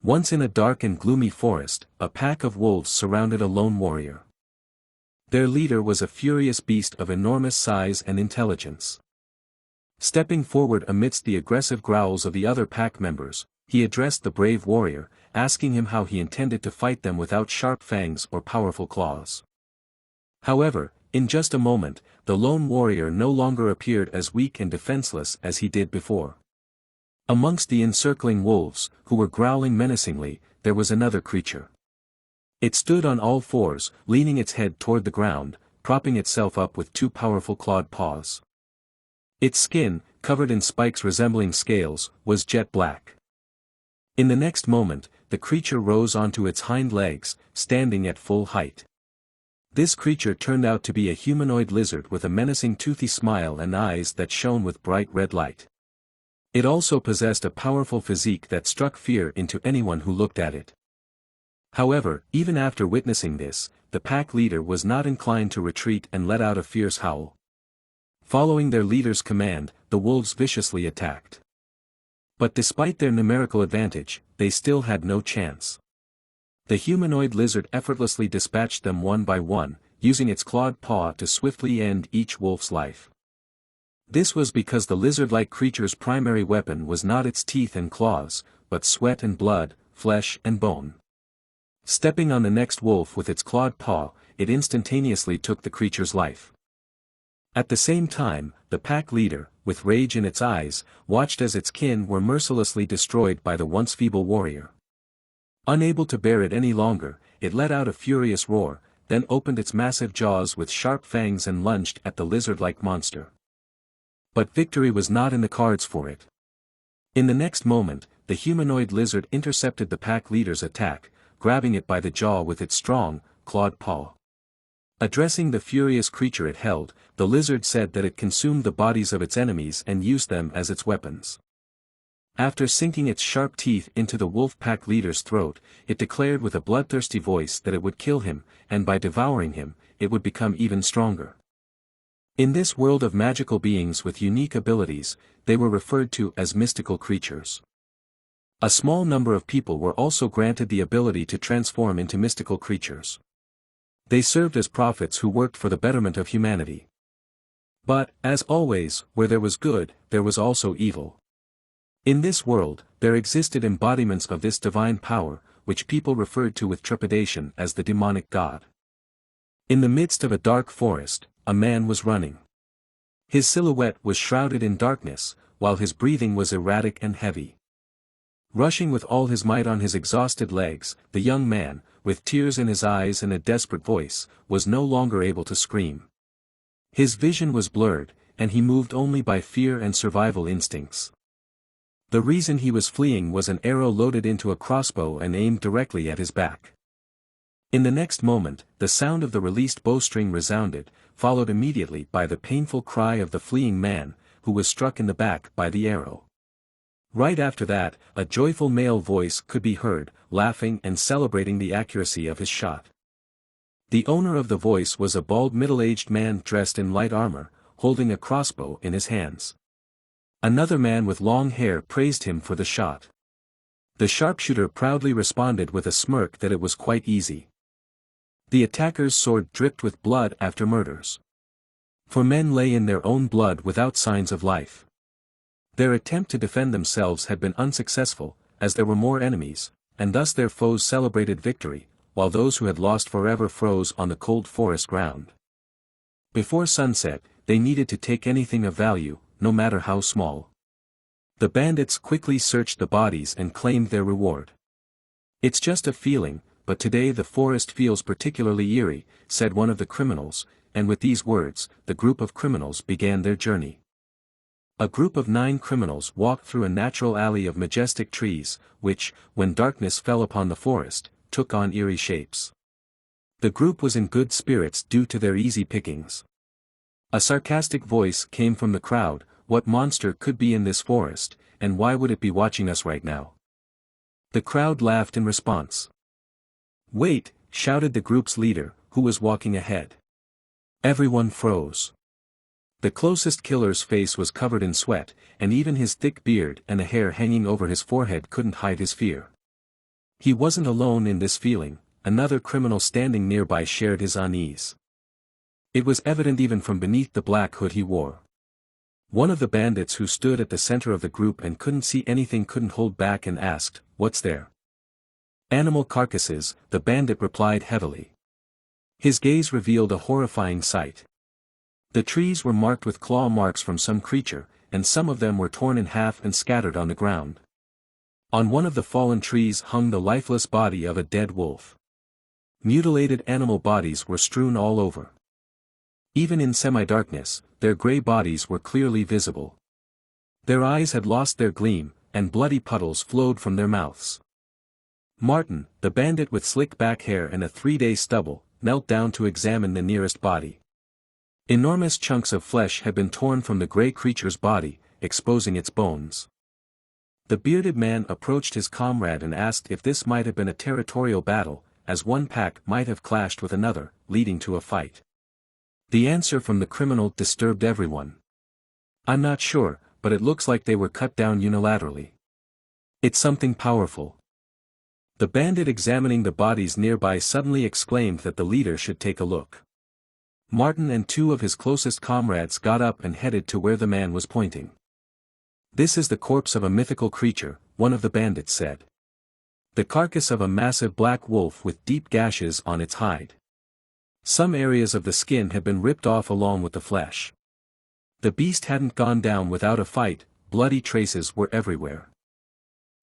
Once in a dark and gloomy forest, a pack of wolves surrounded a lone warrior. Their leader was a furious beast of enormous size and intelligence. Stepping forward amidst the aggressive growls of the other pack members, he addressed the brave warrior, asking him how he intended to fight them without sharp fangs or powerful claws. However, in just a moment, the lone warrior no longer appeared as weak and defenseless as he did before. Amongst the encircling wolves, who were growling menacingly, there was another creature. It stood on all fours, leaning its head toward the ground, propping itself up with two powerful clawed paws. Its skin, covered in spikes resembling scales, was jet black. In the next moment, the creature rose onto its hind legs, standing at full height. This creature turned out to be a humanoid lizard with a menacing toothy smile and eyes that shone with bright red light. It also possessed a powerful physique that struck fear into anyone who looked at it. However, even after witnessing this, the pack leader was not inclined to retreat and let out a fierce howl. Following their leader's command, the wolves viciously attacked. But despite their numerical advantage, they still had no chance. The humanoid lizard effortlessly dispatched them one by one, using its clawed paw to swiftly end each wolf's life. This was because the lizard-like creature's primary weapon was not its teeth and claws, but sweat and blood, flesh and bone. Stepping on the next wolf with its clawed paw, it instantaneously took the creature's life. At the same time, the pack leader, with rage in its eyes, watched as its kin were mercilessly destroyed by the once feeble warrior. Unable to bear it any longer, it let out a furious roar, then opened its massive jaws with sharp fangs and lunged at the lizard-like monster. But victory was not in the cards for it. In the next moment, the humanoid lizard intercepted the pack leader's attack, grabbing it by the jaw with its strong, clawed paw. Addressing the furious creature it held, the lizard said that it consumed the bodies of its enemies and used them as its weapons. After sinking its sharp teeth into the wolf pack leader's throat, it declared with a bloodthirsty voice that it would kill him, and by devouring him, it would become even stronger. In this world of magical beings with unique abilities, they were referred to as mystical creatures. A small number of people were also granted the ability to transform into mystical creatures. They served as prophets who worked for the betterment of humanity. But, as always, where there was good, there was also evil. In this world, there existed embodiments of this divine power, which people referred to with trepidation as the demonic god. In the midst of a dark forest, a man was running. His silhouette was shrouded in darkness, while his breathing was erratic and heavy. Rushing with all his might on his exhausted legs, the young man, with tears in his eyes and a desperate voice, was no longer able to scream. His vision was blurred, and he moved only by fear and survival instincts. The reason he was fleeing was an arrow loaded into a crossbow and aimed directly at his back. In the next moment, the sound of the released bowstring resounded, followed immediately by the painful cry of the fleeing man, who was struck in the back by the arrow. Right after that, a joyful male voice could be heard, laughing and celebrating the accuracy of his shot. The owner of the voice was a bald middle-aged man dressed in light armor, holding a crossbow in his hands. Another man with long hair praised him for the shot. The sharpshooter proudly responded with a smirk that it was quite easy. The attacker's sword dripped with blood after murders. For men lay in their own blood without signs of life. Their attempt to defend themselves had been unsuccessful, as there were more enemies, and thus their foes celebrated victory, while those who had lost forever froze on the cold forest ground. Before sunset, they needed to take anything of value, no matter how small. The bandits quickly searched the bodies and claimed their reward. "It's just a feeling, but today the forest feels particularly eerie," said one of the criminals, and with these words, the group of criminals began their journey. A group of 9 criminals walked through a natural alley of majestic trees, which, when darkness fell upon the forest, took on eerie shapes. The group was in good spirits due to their easy pickings. A sarcastic voice came from the crowd: "What monster could be in this forest, and why would it be watching us right now?" The crowd laughed in response. "Wait," shouted the group's leader, who was walking ahead. Everyone froze. The closest killer's face was covered in sweat, and even his thick beard and the hair hanging over his forehead couldn't hide his fear. He wasn't alone in this feeling, another criminal standing nearby shared his unease. It was evident even from beneath the black hood he wore. One of the bandits who stood at the center of the group and couldn't see anything couldn't hold back and asked, "What's there?" "Animal carcasses," the bandit replied heavily. His gaze revealed a horrifying sight. The trees were marked with claw marks from some creature, and some of them were torn in half and scattered on the ground. On one of the fallen trees hung the lifeless body of a dead wolf. Mutilated animal bodies were strewn all over. Even in semi-darkness, their gray bodies were clearly visible. Their eyes had lost their gleam, and bloody puddles flowed from their mouths. Martin, the bandit with slick back hair and a 3-day stubble, knelt down to examine the nearest body. Enormous chunks of flesh had been torn from the gray creature's body, exposing its bones. The bearded man approached his comrade and asked if this might have been a territorial battle, as one pack might have clashed with another, leading to a fight. The answer from the criminal disturbed everyone. "I'm not sure, but it looks like they were cut down unilaterally. It's something powerful." The bandit examining the bodies nearby suddenly exclaimed that the leader should take a look. Martin and 2 of his closest comrades got up and headed to where the man was pointing. "This is the corpse of a mythical creature," one of the bandits said. "The carcass of a massive black wolf with deep gashes on its hide. Some areas of the skin had been ripped off along with the flesh. The beast hadn't gone down without a fight, bloody traces were everywhere."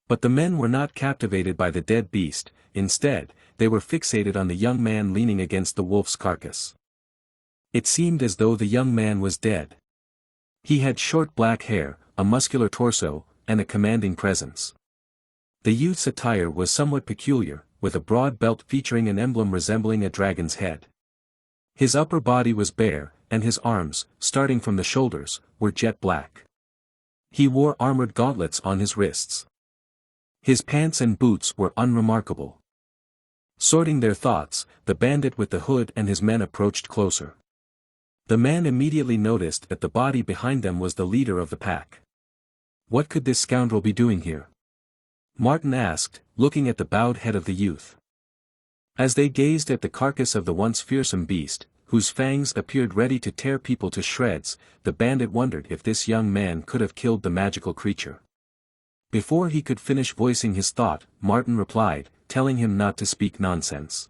But the men were not captivated by the dead beast, instead, they were fixated on the young man leaning against the wolf's carcass. It seemed as though the young man was dead. He had short black hair, a muscular torso, and a commanding presence. The youth's attire was somewhat peculiar, with a broad belt featuring an emblem resembling a dragon's head. His upper body was bare, and his arms, starting from the shoulders, were jet black. He wore armored gauntlets on his wrists. His pants and boots were unremarkable. Sorting their thoughts, the bandit with the hood and his men approached closer. The man immediately noticed that the body behind them was the leader of the pack. "What could this scoundrel be doing here?" Martin asked, looking at the bowed head of the youth. As they gazed at the carcass of the once fearsome beast, whose fangs appeared ready to tear people to shreds, the bandit wondered if this young man could have killed the magical creature. Before he could finish voicing his thought, Martin replied, telling him not to speak nonsense.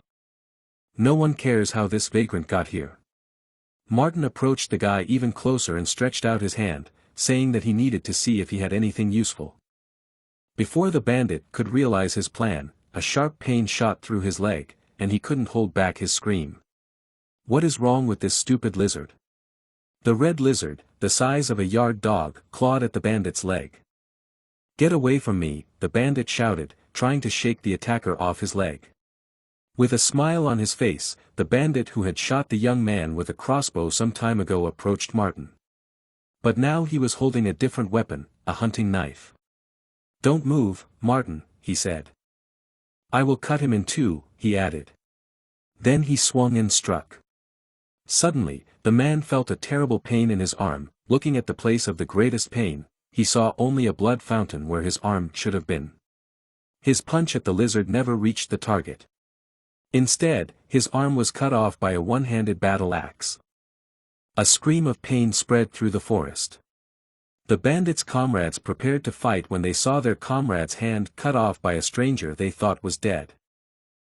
"No one cares how this vagrant got here." Martin approached the guy even closer and stretched out his hand, saying that he needed to see if he had anything useful. Before the bandit could realize his plan, a sharp pain shot through his leg, and he couldn't hold back his scream. "What is wrong with this stupid lizard?" The red lizard, the size of a yard dog, clawed at the bandit's leg. "Get away from me," the bandit shouted, trying to shake the attacker off his leg. With a smile on his face, the bandit who had shot the young man with a crossbow some time ago approached Martin. But now he was holding a different weapon, a hunting knife. "Don't move, Martin," he said. "I will cut him in 2, he added. Then he swung and struck. Suddenly, the man felt a terrible pain in his arm. Looking at the place of the greatest pain, he saw only a blood fountain where his arm should have been. His punch at the lizard never reached the target. Instead, his arm was cut off by a one-handed battle axe. A scream of pain spread through the forest. The bandits' comrades prepared to fight when they saw their comrade's hand cut off by a stranger they thought was dead.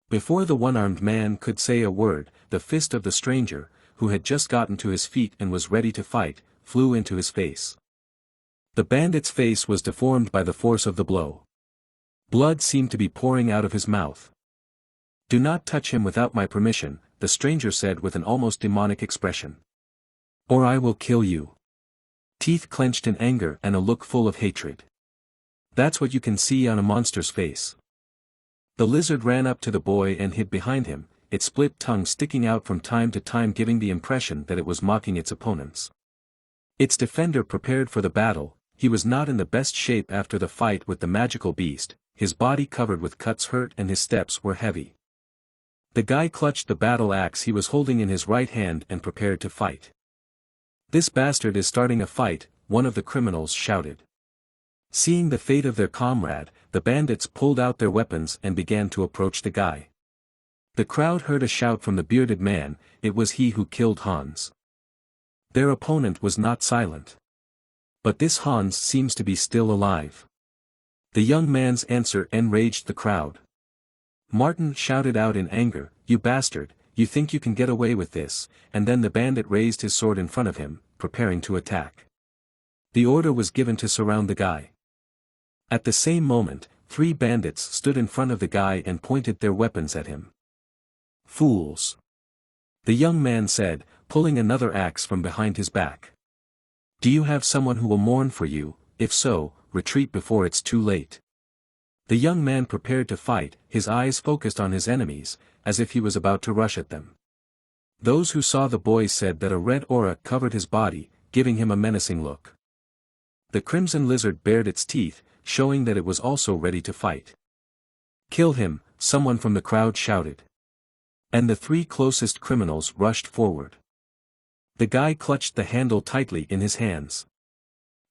Before the one-armed man could say a word, the fist of the stranger, who had just gotten to his feet and was ready to fight, flew into his face. The bandit's face was deformed by the force of the blow. Blood seemed to be pouring out of his mouth. "Do not touch him without my permission," the stranger said with an almost demonic expression. "Or I will kill you." Teeth clenched in anger and a look full of hatred. That's what you can see on a monster's face. The lizard ran up to the boy and hid behind him, its split tongue sticking out from time to time giving the impression that it was mocking its opponents. Its defender prepared for the battle. He was not in the best shape after the fight with the magical beast, his body covered with cuts hurt and his steps were heavy. The guy clutched the battle axe he was holding in his right hand and prepared to fight. "This bastard is starting a fight," one of the criminals shouted. Seeing the fate of their comrade, the bandits pulled out their weapons and began to approach the guy. The crowd heard a shout from the bearded man, it was he who killed Hans. Their opponent was not silent. But this Hans seems to be still alive. The young man's answer enraged the crowd. Martin shouted out in anger, "You bastard, you think you can get away with this," and then the bandit raised his sword in front of him, preparing to attack. The order was given to surround the guy. At the same moment, 3 bandits stood in front of the guy and pointed their weapons at him. "Fools!" the young man said, pulling another axe from behind his back. "Do you have someone who will mourn for you? If so, retreat before it's too late." The young man prepared to fight, his eyes focused on his enemies, as if he was about to rush at them. Those who saw the boy said that a red aura covered his body, giving him a menacing look. The crimson lizard bared its teeth, showing that it was also ready to fight. "Kill him," someone from the crowd shouted. And the 3 closest criminals rushed forward. The guy clutched the handle tightly in his hands.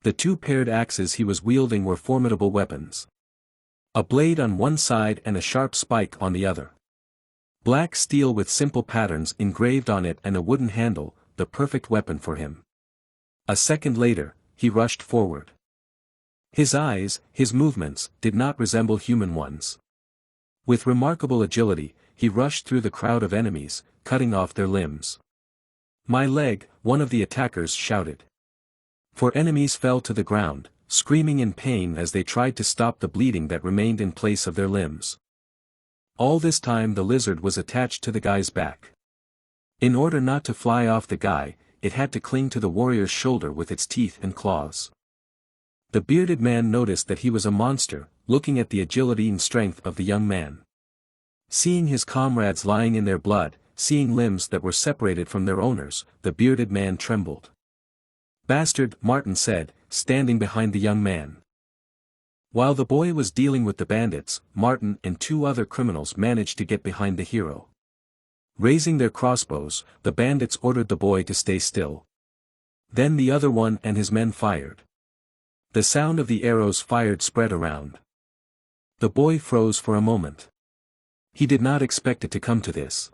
The 2 paired axes he was wielding were formidable weapons. A blade on one side and a sharp spike on the other. Black steel with simple patterns engraved on it and a wooden handle, the perfect weapon for him. A second later, he rushed forward. His eyes, his movements, did not resemble human ones. With remarkable agility, he rushed through the crowd of enemies, cutting off their limbs. "My leg," one of the attackers shouted. 4 enemies fell to the ground, screaming in pain as they tried to stop the bleeding that remained in place of their limbs. All this time the lizard was attached to the guy's back. In order not to fly off the guy, it had to cling to the warrior's shoulder with its teeth and claws. The bearded man noticed that he was a monster, looking at the agility and strength of the young man. Seeing his comrades lying in their blood, seeing limbs that were separated from their owners, the bearded man trembled. "Bastard," Martin said, standing behind the young man. While the boy was dealing with the bandits, Martin and 2 other criminals managed to get behind the hero. Raising their crossbows, the bandits ordered the boy to stay still. Then the other one and his men fired. The sound of the arrows fired spread around. The boy froze for a moment. He did not expect it to come to this.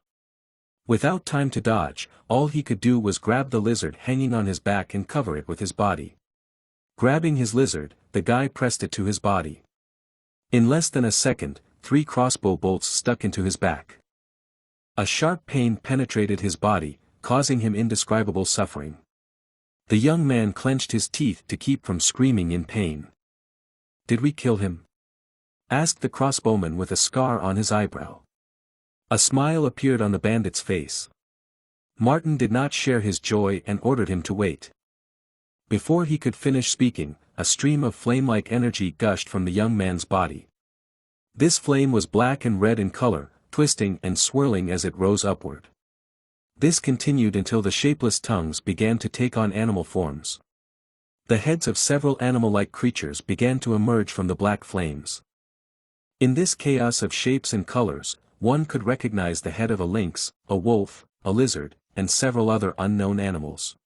Without time to dodge, all he could do was grab the lizard hanging on his back and cover it with his body. Grabbing his lizard, the guy pressed it to his body. In less than a second, 3 crossbow bolts stuck into his back. A sharp pain penetrated his body, causing him indescribable suffering. The young man clenched his teeth to keep from screaming in pain. "Did we kill him?" asked the crossbowman with a scar on his eyebrow. A smile appeared on the bandit's face. Martin did not share his joy and ordered him to wait. Before he could finish speaking, a stream of flame-like energy gushed from the young man's body. This flame was black and red in color, twisting and swirling as it rose upward. This continued until the shapeless tongues began to take on animal forms. The heads of several animal-like creatures began to emerge from the black flames. In this chaos of shapes and colors, one could recognize the head of a lynx, a wolf, a lizard, and several other unknown animals.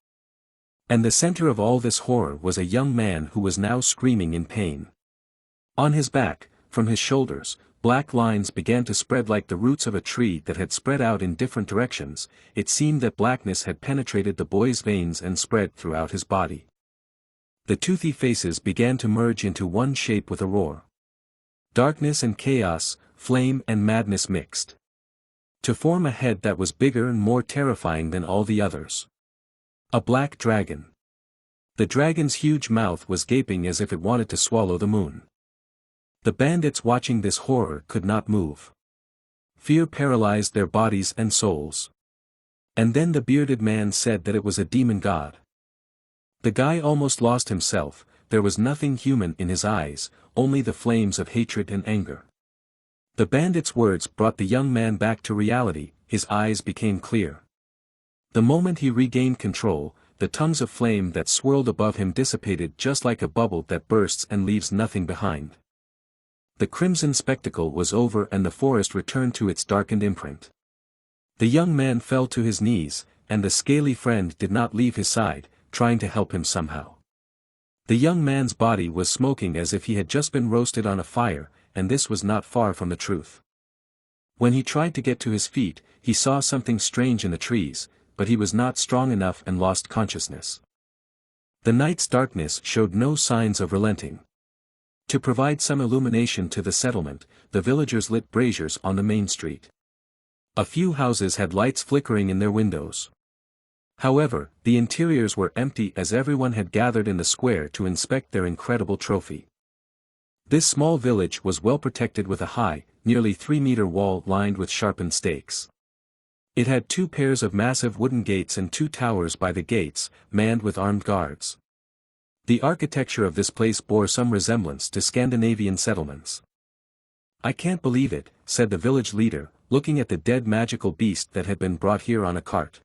And the center of all this horror was a young man who was now screaming in pain. On his back, from his shoulders, black lines began to spread like the roots of a tree that had spread out in different directions. It seemed that blackness had penetrated the boy's veins and spread throughout his body. The toothy faces began to merge into one shape with a roar. Darkness and chaos, flame and madness mixed. To form a head that was bigger and more terrifying than all the others. A black dragon. The dragon's huge mouth was gaping as if it wanted to swallow the moon. The bandits watching this horror could not move. Fear paralyzed their bodies and souls. And then the bearded man said that it was a demon god. The guy almost lost himself. There was nothing human in his eyes, only the flames of hatred and anger. The bandit's words brought the young man back to reality, his eyes became clear. The moment he regained control, the tongues of flame that swirled above him dissipated just like a bubble that bursts and leaves nothing behind. The crimson spectacle was over and the forest returned to its darkened imprint. The young man fell to his knees, and the scaly friend did not leave his side, trying to help him somehow. The young man's body was smoking as if he had just been roasted on a fire, and this was not far from the truth. When he tried to get to his feet, he saw something strange in the trees, but he was not strong enough and lost consciousness. The night's darkness showed no signs of relenting. To provide some illumination to the settlement, the villagers lit braziers on the main street. A few houses had lights flickering in their windows. However, the interiors were empty as everyone had gathered in the square to inspect their incredible trophy. This small village was well protected with a high, nearly 3-meter wall lined with sharpened stakes. It had 2 pairs of massive wooden gates and 2 towers by the gates, manned with armed guards. The architecture of this place bore some resemblance to Scandinavian settlements. "I can't believe it," said the village leader, looking at the dead magical beast that had been brought here on a cart.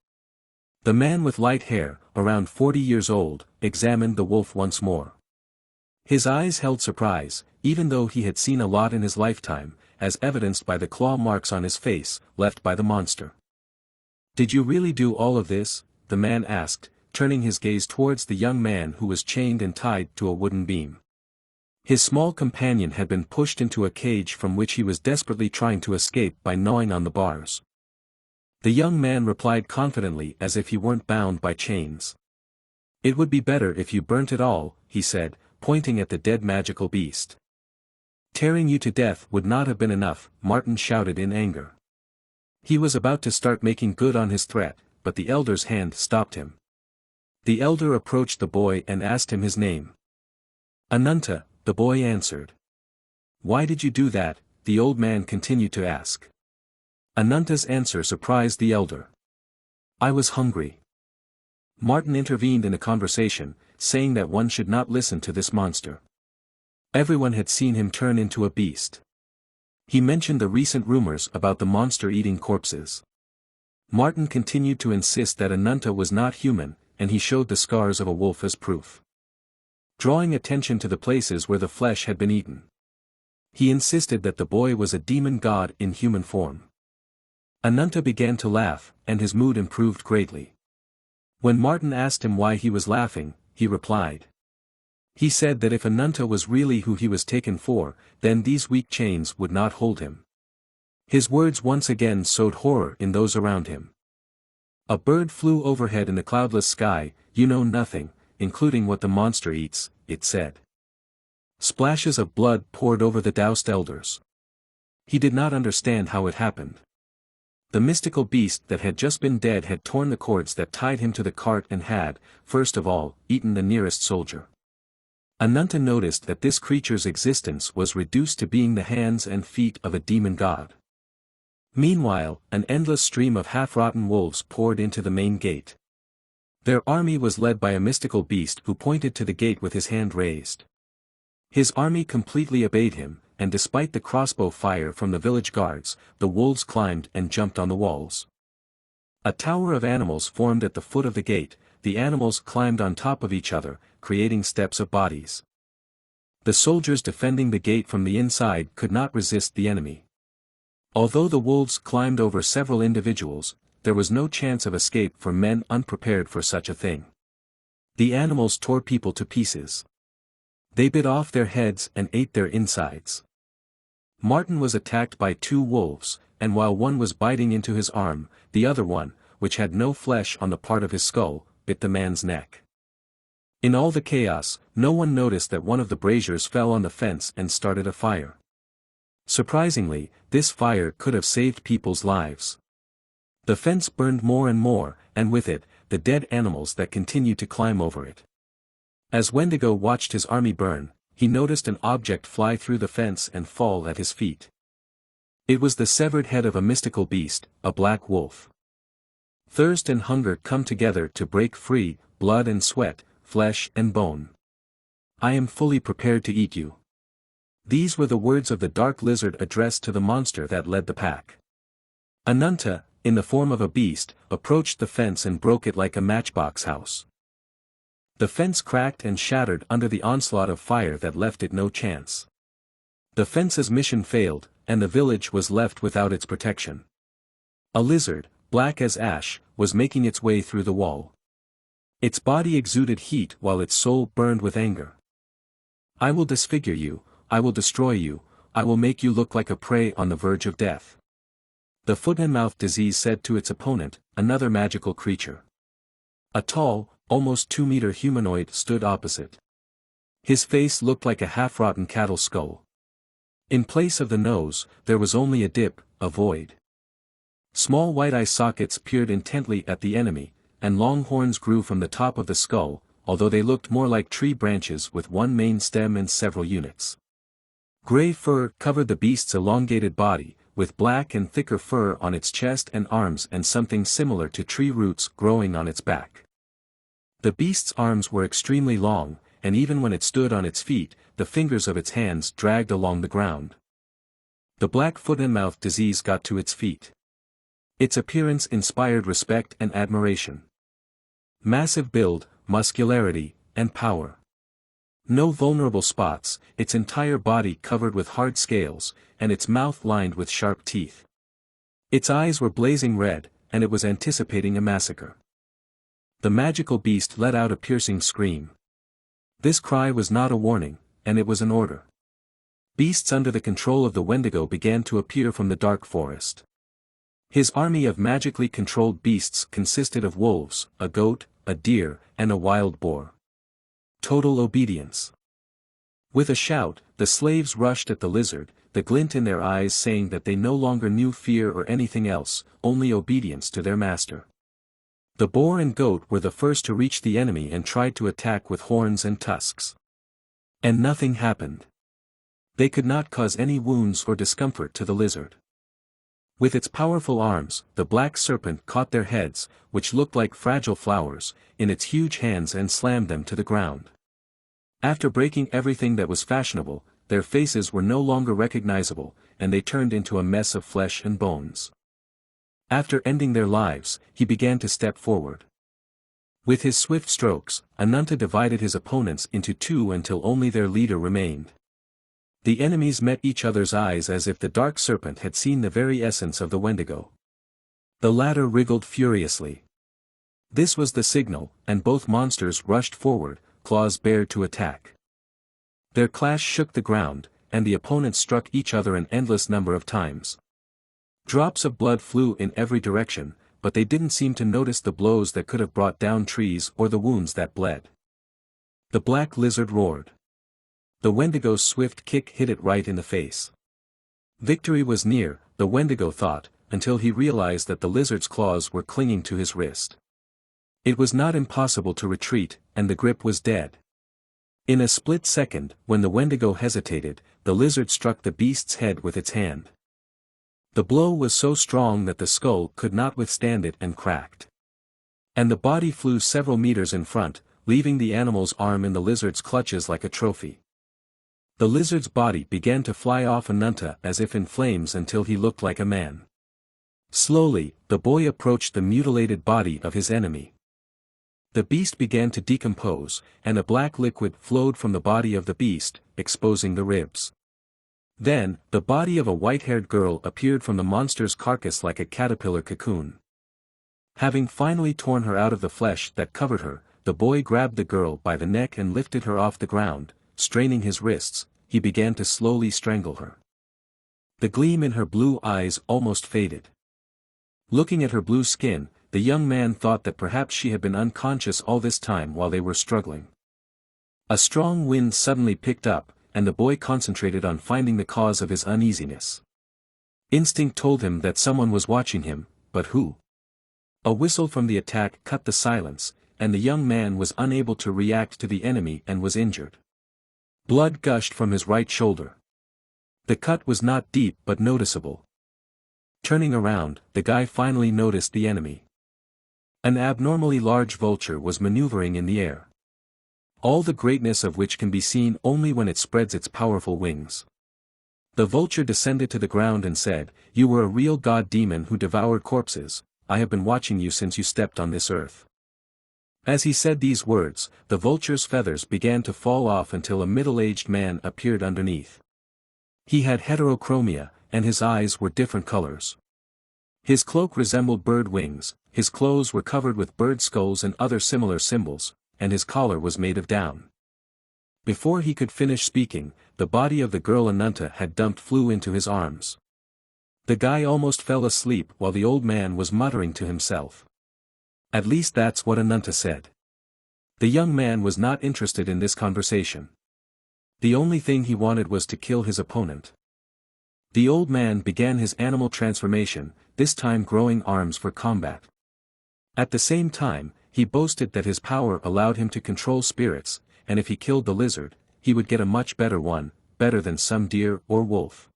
The man with light hair, around 40 years old, examined the wolf once more. His eyes held surprise, even though he had seen a lot in his lifetime, as evidenced by the claw marks on his face, left by the monster. "Did you really do all of this?" the man asked, turning his gaze towards the young man who was chained and tied to a wooden beam. His small companion had been pushed into a cage from which he was desperately trying to escape by gnawing on the bars. The young man replied confidently as if he weren't bound by chains. "It would be better if you burnt it all," he said, pointing at the dead magical beast. "Tearing you to death would not have been enough," Martin shouted in anger. He was about to start making good on his threat, but the elder's hand stopped him. The elder approached the boy and asked him his name. "Ananta," the boy answered. "Why did you do that?" the old man continued to ask. Ananta's answer surprised the elder. "I was hungry." Martin intervened in a conversation, saying that one should not listen to this monster. Everyone had seen him turn into a beast. He mentioned the recent rumors about the monster eating corpses. Martin continued to insist that Ananta was not human, and he showed the scars of a wolf as proof. Drawing attention to the places where the flesh had been eaten. He insisted that the boy was a demon god in human form. Ananta began to laugh, and his mood improved greatly. When Martin asked him why he was laughing, he replied. He said that if Ananta was really who he was taken for, then these weak chains would not hold him. His words once again sowed horror in those around him. A bird flew overhead in the cloudless sky. "You know nothing, including what the monster eats," it said. Splashes of blood poured over the doused elders. He did not understand how it happened. The mystical beast that had just been dead had torn the cords that tied him to the cart and had, first of all, eaten the nearest soldier. Ananta noticed that this creature's existence was reduced to being the hands and feet of a demon god. Meanwhile, an endless stream of half-rotten wolves poured into the main gate. Their army was led by a mystical beast who pointed to the gate with his hand raised. His army completely obeyed him, and despite the crossbow fire from the village guards, the wolves climbed and jumped on the walls. A tower of animals formed at the foot of the gate. The animals climbed on top of each other, creating steps of bodies. The soldiers defending the gate from the inside could not resist the enemy. Although the wolves climbed over several individuals, there was no chance of escape for men unprepared for such a thing. The animals tore people to pieces. They bit off their heads and ate their insides. Martin was attacked by 2 wolves, and while one was biting into his arm, the other one, which had no flesh on the part of his skull, bit the man's neck. In all the chaos, no one noticed that one of the braziers fell on the fence and started a fire. Surprisingly, this fire could have saved people's lives. The fence burned more and more, and with it, the dead animals that continued to climb over it. As Wendigo watched his army burn, he noticed an object fly through the fence and fall at his feet. It was the severed head of a mystical beast, a black wolf. Thirst and hunger come together to break free, blood and sweat, flesh and bone. "I am fully prepared to eat you." These were the words of the dark lizard addressed to the monster that led the pack. Ananta, in the form of a beast, approached the fence and broke it like a matchbox house. The fence cracked and shattered under the onslaught of fire that left it no chance. The fence's mission failed, and the village was left without its protection. A lizard, black as ash, was making its way through the wall. Its body exuded heat while its soul burned with anger. I will disfigure you, I will destroy you, I will make you look like a prey on the verge of death. The foot-and-mouth disease said to its opponent, another magical creature. A tall, almost 2-meter humanoid stood opposite. His face looked like a half-rotten cattle skull. In place of the nose, there was only a dip, a void. Small white eye sockets peered intently at the enemy, and long horns grew from the top of the skull, although they looked more like tree branches with one main stem and several units. Gray fur covered the beast's elongated body, with black and thicker fur on its chest and arms and something similar to tree roots growing on its back. The beast's arms were extremely long, and even when it stood on its feet, the fingers of its hands dragged along the ground. The black foot-and-mouth disease got to its feet. Its appearance inspired respect and admiration. Massive build, muscularity, and power. No vulnerable spots, its entire body covered with hard scales, and its mouth lined with sharp teeth. Its eyes were blazing red, and it was anticipating a massacre. The magical beast let out a piercing scream. This cry was not a warning, and it was an order. Beasts under the control of the Wendigo began to appear from the dark forest. His army of magically controlled beasts consisted of wolves, a goat, a deer, and a wild boar. Total obedience. With a shout, the slaves rushed at the lizard, the glint in their eyes saying that they no longer knew fear or anything else, only obedience to their master. The boar and goat were the first to reach the enemy and tried to attack with horns and tusks. And nothing happened. They could not cause any wounds or discomfort to the lizard. With its powerful arms, the black serpent caught their heads, which looked like fragile flowers, in its huge hands and slammed them to the ground. After breaking everything that was fashionable, their faces were no longer recognizable, and they turned into a mess of flesh and bones. After ending their lives, he began to step forward. With his swift strokes, Ananta divided his opponents into two until only their leader remained. The enemies met each other's eyes as if the dark serpent had seen the very essence of the Wendigo. The latter wriggled furiously. This was the signal, and both monsters rushed forward, claws bared to attack. Their clash shook the ground, and the opponents struck each other an endless number of times. Drops of blood flew in every direction, but they didn't seem to notice the blows that could have brought down trees or the wounds that bled. The black lizard roared. The Wendigo's swift kick hit it right in the face. Victory was near, the Wendigo thought, until he realized that the lizard's claws were clinging to his wrist. It was not impossible to retreat, and the grip was dead. In a split second, when the Wendigo hesitated, the lizard struck the beast's head with its hand. The blow was so strong that the skull could not withstand it and cracked. And the body flew several meters in front, leaving the animal's arm in the lizard's clutches like a trophy. The lizard's body began to fly off Ananta as if in flames until he looked like a man. Slowly, the boy approached the mutilated body of his enemy. The beast began to decompose, and a black liquid flowed from the body of the beast, exposing the ribs. Then, the body of a white-haired girl appeared from the monster's carcass like a caterpillar cocoon. Having finally torn her out of the flesh that covered her, the boy grabbed the girl by the neck and lifted her off the ground. Straining his wrists, he began to slowly strangle her. The gleam in her blue eyes almost faded. Looking at her blue skin, the young man thought that perhaps she had been unconscious all this time while they were struggling. A strong wind suddenly picked up, and the boy concentrated on finding the cause of his uneasiness. Instinct told him that someone was watching him, but who? A whistle from the attack cut the silence, and the young man was unable to react to the enemy and was injured. Blood gushed from his right shoulder. The cut was not deep but noticeable. Turning around, the guy finally noticed the enemy. An abnormally large vulture was maneuvering in the air. All the greatness of which can be seen only when it spreads its powerful wings. The vulture descended to the ground and said, "You were a real god demon who devoured corpses. I have been watching you since you stepped on this earth." As he said these words, the vulture's feathers began to fall off until a middle-aged man appeared underneath. He had heterochromia, and his eyes were different colors. His cloak resembled bird wings, his clothes were covered with bird skulls and other similar symbols, and his collar was made of down. Before he could finish speaking, the body of the girl Ananta had dumped flew into his arms. The guy almost fell asleep while the old man was muttering to himself. At least that's what Ananta said. The young man was not interested in this conversation. The only thing he wanted was to kill his opponent. The old man began his animal transformation, this time growing arms for combat. At the same time, he boasted that his power allowed him to control spirits, and if he killed the lizard, he would get a much better one, better than some deer or wolf.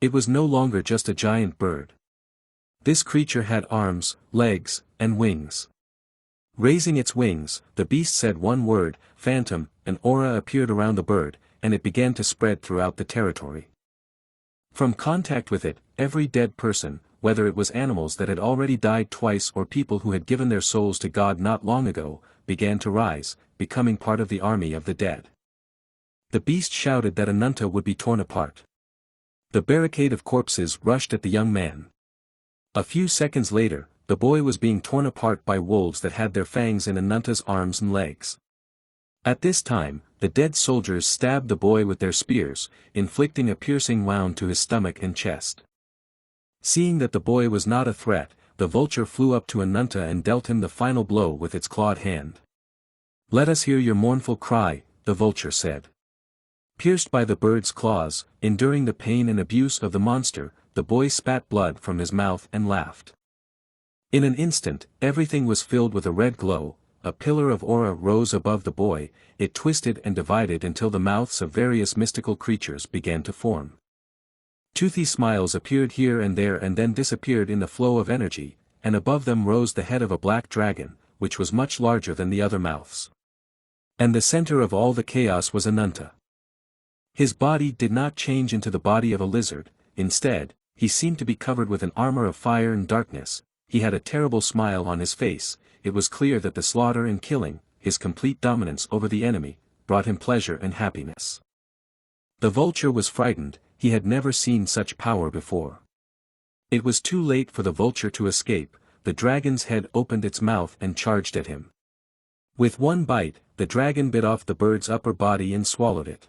It was no longer just a giant bird. This creature had arms, legs, and wings. Raising its wings, the beast said one word, phantom, an aura appeared around the bird, and it began to spread throughout the territory. From contact with it, every dead person, whether it was animals that had already died twice or people who had given their souls to God not long ago, began to rise, becoming part of the army of the dead. The beast shouted that Ananta would be torn apart. The barricade of corpses rushed at the young man. A few seconds later, the boy was being torn apart by wolves that had their fangs in Ananta's arms and legs. At this time, the dead soldiers stabbed the boy with their spears, inflicting a piercing wound to his stomach and chest. Seeing that the boy was not a threat, the vulture flew up to Ananta and dealt him the final blow with its clawed hand. "Let us hear your mournful cry," the vulture said. Pierced by the bird's claws, enduring the pain and abuse of the monster, the boy spat blood from his mouth and laughed. In an instant, everything was filled with a red glow, a pillar of aura rose above the boy, it twisted and divided until the mouths of various mystical creatures began to form. Toothy smiles appeared here and there and then disappeared in the flow of energy, and above them rose the head of a black dragon, which was much larger than the other mouths. And the center of all the chaos was Ananta. His body did not change into the body of a lizard, instead, he seemed to be covered with an armor of fire and darkness, he had a terrible smile on his face, it was clear that the slaughter and killing, his complete dominance over the enemy, brought him pleasure and happiness. The vulture was frightened, he had never seen such power before. It was too late for the vulture to escape, the dragon's head opened its mouth and charged at him. With one bite, the dragon bit off the bird's upper body and swallowed it.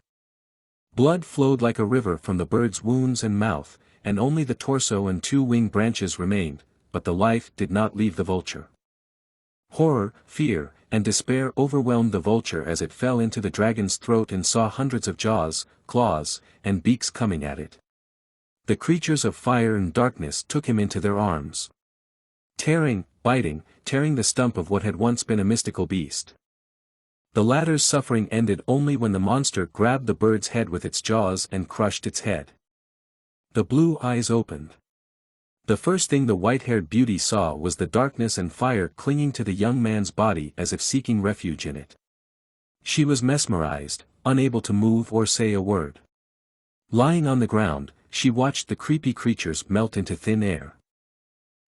Blood flowed like a river from the bird's wounds and mouth, and only the torso and two wing branches remained, but the life did not leave the vulture. Horror, fear, and despair overwhelmed the vulture as it fell into the dragon's throat and saw hundreds of jaws, claws, and beaks coming at it. The creatures of fire and darkness took him into their arms. Tearing, biting, tearing the stump of what had once been a mystical beast. The latter's suffering ended only when the monster grabbed the bird's head with its jaws and crushed its head. The blue eyes opened. The first thing the white-haired beauty saw was the darkness and fire clinging to the young man's body as if seeking refuge in it. She was mesmerized, unable to move or say a word. Lying on the ground, she watched the creepy creatures melt into thin air.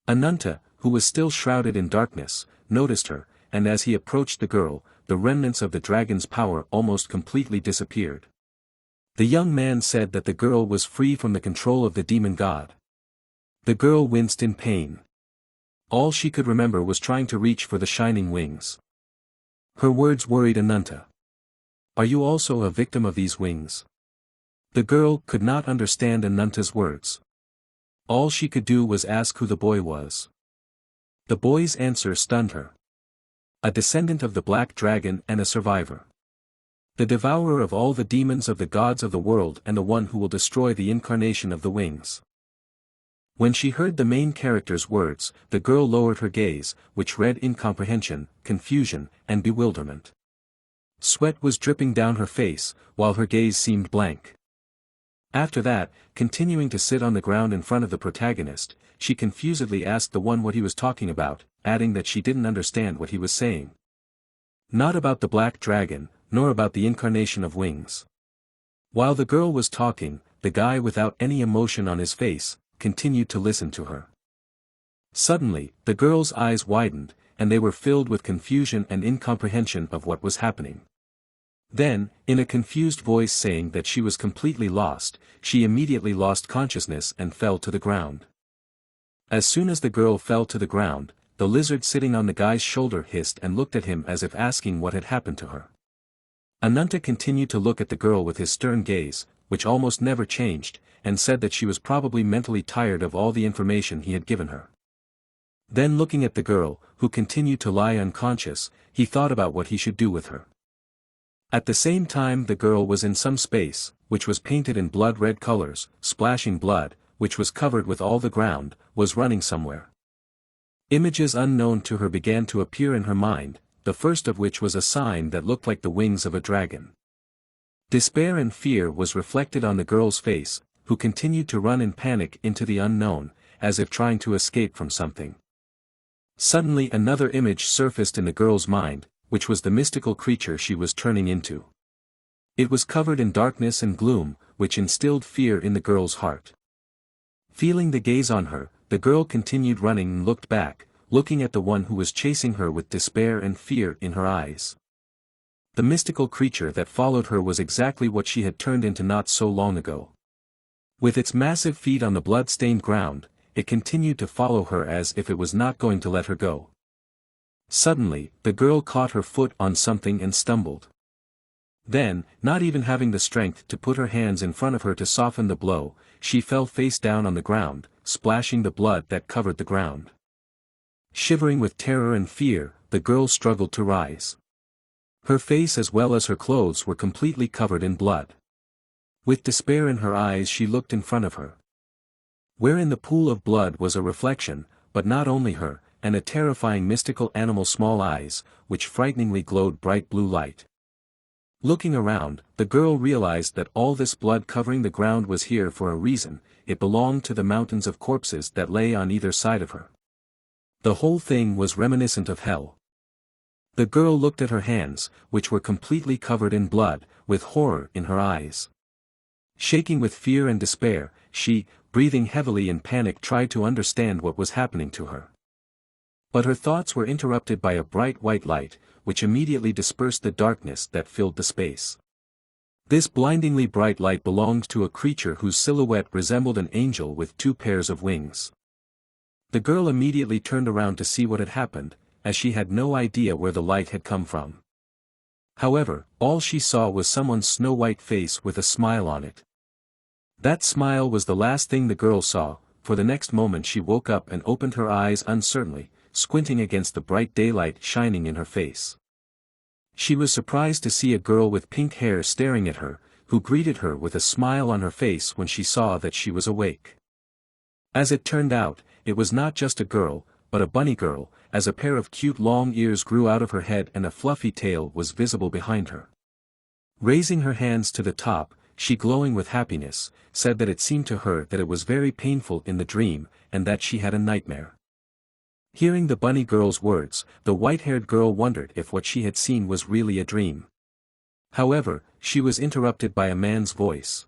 Ananta, who was still shrouded in darkness, noticed her, and as he approached the girl, the remnants of the dragon's power almost completely disappeared. The young man said that the girl was free from the control of the demon god. The girl winced in pain. All she could remember was trying to reach for the shining wings. Her words worried Ananta. "Are you also a victim of these wings?" The girl could not understand Ananta's words. All she could do was ask who the boy was. The boy's answer stunned her. A descendant of the black dragon and a survivor. The devourer of all the demons of the gods of the world and the one who will destroy the incarnation of the wings. When she heard the main character's words, the girl lowered her gaze, which read incomprehension, confusion, and bewilderment. Sweat was dripping down her face, while her gaze seemed blank. After that, continuing to sit on the ground in front of the protagonist, she confusedly asked the one what he was talking about, adding that she didn't understand what he was saying. Not about the black dragon, nor about the incarnation of wings. While the girl was talking, the guy without any emotion on his face, continued to listen to her. Suddenly, the girl's eyes widened, and they were filled with confusion and incomprehension of what was happening. Then, in a confused voice saying that she was completely lost, she immediately lost consciousness and fell to the ground. As soon as the girl fell to the ground, the lizard sitting on the guy's shoulder hissed and looked at him as if asking what had happened to her. Ananta continued to look at the girl with his stern gaze, which almost never changed, and said that she was probably mentally tired of all the information he had given her. Then looking at the girl, who continued to lie unconscious, he thought about what he should do with her. At the same time the girl was in some space, which was painted in blood-red colors, splashing blood, which was covered with all the ground, was running somewhere. Images unknown to her began to appear in her mind, the first of which was a sign that looked like the wings of a dragon. Despair and fear was reflected on the girl's face, who continued to run in panic into the unknown, as if trying to escape from something. Suddenly another image surfaced in the girl's mind, which was the mystical creature she was turning into. It was covered in darkness and gloom, which instilled fear in the girl's heart. Feeling the gaze on her, the girl continued running and looked back, looking at the one who was chasing her with despair and fear in her eyes. The mystical creature that followed her was exactly what she had turned into not so long ago. With its massive feet on the blood-stained ground, it continued to follow her as if it was not going to let her go. Suddenly, the girl caught her foot on something and stumbled. Then, not even having the strength to put her hands in front of her to soften the blow, she fell face down on the ground, splashing the blood that covered the ground. Shivering with terror and fear, the girl struggled to rise. Her face as well as her clothes were completely covered in blood. With despair in her eyes she looked in front of her. Where in the pool of blood was a reflection, but not only her, and a terrifying mystical animal's small eyes, which frighteningly glowed bright blue light. Looking around, the girl realized that all this blood covering the ground was here for a reason. It belonged to the mountains of corpses that lay on either side of her. The whole thing was reminiscent of hell. The girl looked at her hands, which were completely covered in blood, with horror in her eyes. Shaking with fear and despair, she, breathing heavily in panic, tried to understand what was happening to her. But her thoughts were interrupted by a bright white light, which immediately dispersed the darkness that filled the space. This blindingly bright light belonged to a creature whose silhouette resembled an angel with two pairs of wings. The girl immediately turned around to see what had happened, as she had no idea where the light had come from. However, all she saw was someone's snow-white face with a smile on it. That smile was the last thing the girl saw, for the next moment she woke up and opened her eyes uncertainly, squinting against the bright daylight shining in her face. She was surprised to see a girl with pink hair staring at her, who greeted her with a smile on her face when she saw that she was awake. As it turned out, it was not just a girl, but a bunny girl, as a pair of cute long ears grew out of her head and a fluffy tail was visible behind her. Raising her hands to the top, she, glowing with happiness, said that it seemed to her that it was very painful in the dream, and that she had a nightmare. Hearing the bunny girl's words, the white-haired girl wondered if what she had seen was really a dream. However, she was interrupted by a man's voice.